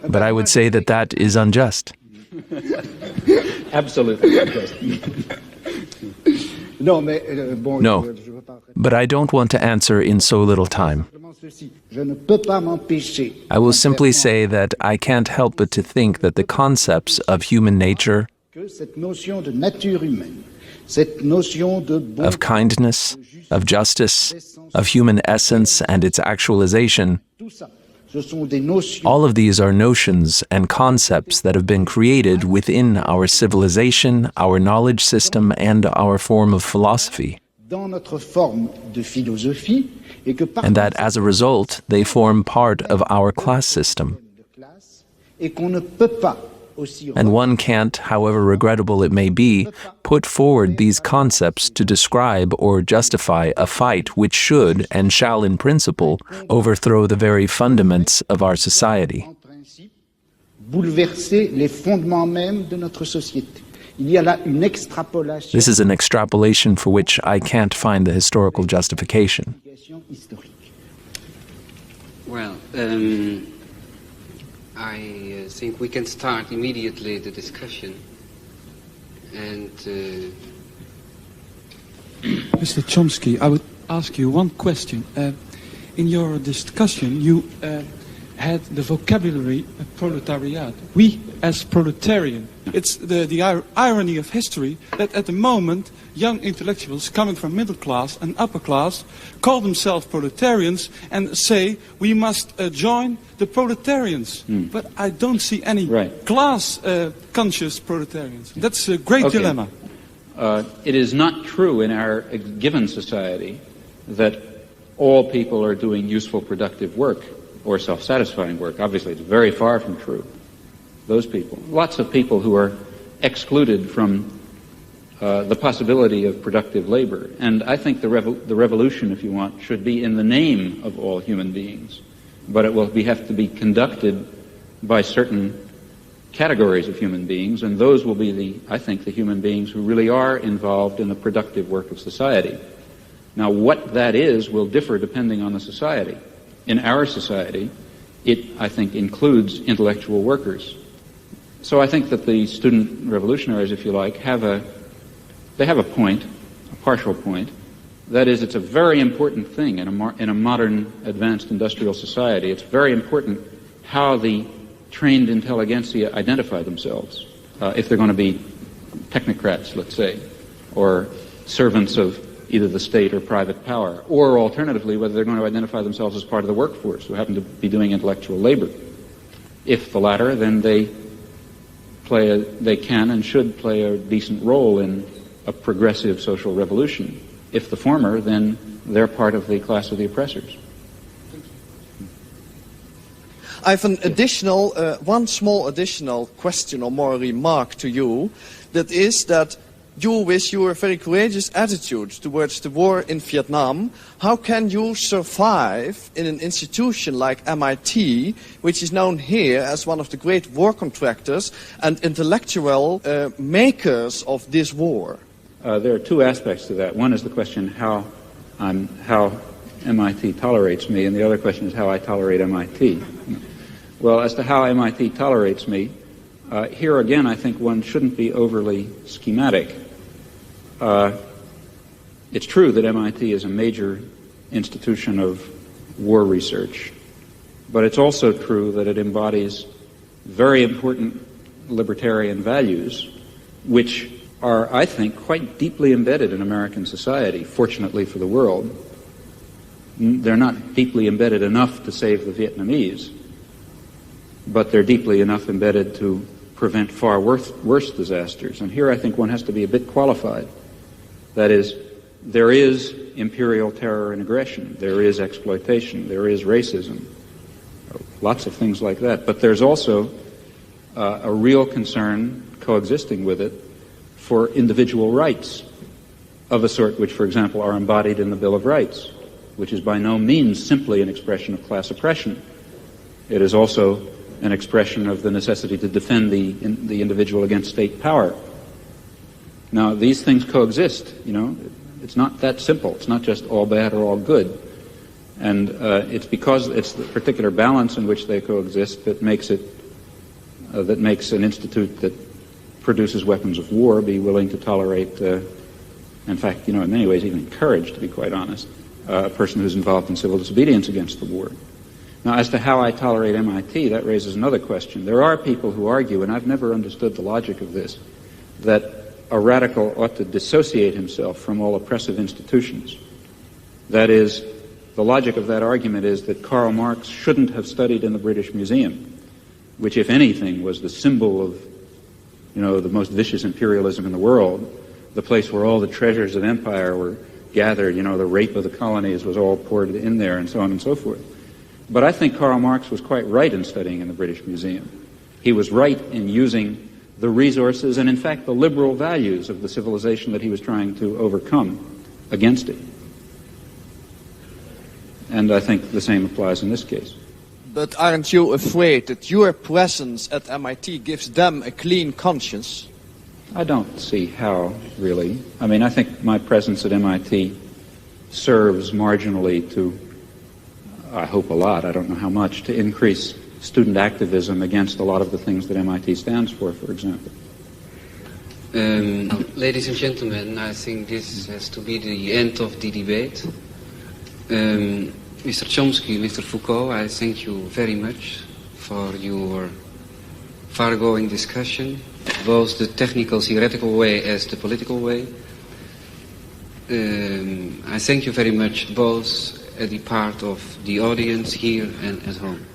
But I would say that that is unjust. Absolutely unjust. Non, mais bon, No. je veux pas But I don't want to answer in so little time. simplement ceci. Je ne peux pas m'empêcher. I will simply say that I can't help but to think that the concepts of human nature, que cette notion de nature humaine, cette notion de bonté, of kindness, of justice, of human essence and its actualization, tout ça, ce sont des notions all of these are notions and concepts that have been created within our civilization, our knowledge system, and our form of philosophy, dans notre forme de philosophie et que par and that as a result, they form part of our class system. de classe et qu'on ne peut pas aussi And one can't, however regrettable it may be, put forward these concepts to describe or justify a fight which should and shall in principle overthrow the very fundaments of our society. en principe bouleverser les fondements mêmes de notre société. Il y a là une extrapolation This is an extrapolation for which I can't find the historical justification. historique. Well, I think we can start immediately the discussion. And Mr. Chomsky, I would ask you one question. In your discussion, you had the vocabulary proletariat. We as proletarian. It's the irony of history that at the moment, young intellectuals coming from middle class and upper class call themselves proletarians and say we must join the proletarians. But I don't see any Right. class-conscious proletarians. That's a great Okay. dilemma. It is not true in our given society that all people are doing useful, productive work. or self-satisfying work. Obviously, it's very far from true. Those people. Lots of people who are excluded from the possibility of productive labor. And I think the revolution, if you want, should be in the name of all human beings. But it will have to be conducted by certain categories of human beings, and those will be I think, the human beings who really are involved in the productive work of society. Now, what that is will differ depending on the society. In our society, it, I think, includes intellectual workers. So I think that the student revolutionaries, if you like, have a point, a partial point. That is, it's a very important thing in a modern advanced industrial society. It's very important how the trained intelligentsia identify themselves, if they're going to be technocrats, let's say, or servants of either the state or private power, or alternatively, whether they're going to identify themselves as part of the workforce who happen to be doing intellectual labor. If the latter, then they can and should play a decent role in a progressive social revolution. If the former, then they're part of the class of the oppressors. I have an additional, one small additional question or more remark to you. That is that you, with your very courageous attitude towards the war in Vietnam, how can you survive in an institution like MIT, which is known here as one of the great war contractors and intellectual makers of this war? There are two aspects to that. One is the question how MIT tolerates me, and the other question is how I tolerate MIT. Well, as to how MIT tolerates me, here again I think one shouldn't be overly schematic. It's true that MIT is a major institution of war research, but it's also true that it embodies very important libertarian values, which are, I think, quite deeply embedded in American society, fortunately for the world. They're not deeply embedded enough to save the Vietnamese, but they're deeply enough embedded to prevent far worse disasters. And here I think one has to be a bit qualified. That is, there is imperial terror and aggression, there is exploitation, there is racism, lots of things like that. But there's also a real concern coexisting with it for individual rights of a sort which, for example, are embodied in the Bill of Rights, which is by no means simply an expression of class oppression. It is also an expression of the necessity to defend the individual against state power. Now, these things coexist, you know. It's not that simple. It's not just all bad or all good. And it's because it's the particular balance in which they coexist that makes it, that makes an institute that produces weapons of war be willing to tolerate, in fact, you know, in many ways even encouraged, to be quite honest, a person who's involved in civil disobedience against the war. Now, as to how I tolerate MIT, that raises another question. There are people who argue, and I've never understood the logic of this, that a radical ought to dissociate himself from all oppressive institutions. That is, the logic of that argument is that Karl Marx shouldn't have studied in the British Museum, which, if anything, was the symbol of, you know, the most vicious imperialism in the world, the place where all the treasures of empire were gathered, you know, the rape of the colonies was all poured in there, and so on and so forth. But I think Karl Marx was quite right in studying in the British Museum. He was right in using the resources and, in fact, the liberal values of the civilization that he was trying to overcome against it. And I think the same applies in this case. But aren't you afraid that your presence at MIT gives them a clean conscience? I don't see how, really. I mean, I think my presence at MIT serves marginally to, I hope a lot, I don't know how much, to increase student activism against a lot of the things that MIT stands for example. Ladies and gentlemen, I think this has to be the end of the debate. Mr. Chomsky, Mr. Foucault, I thank you very much for your far-going discussion, both the technical, theoretical way as the political way. I thank you very much both as the part of the audience here and at home.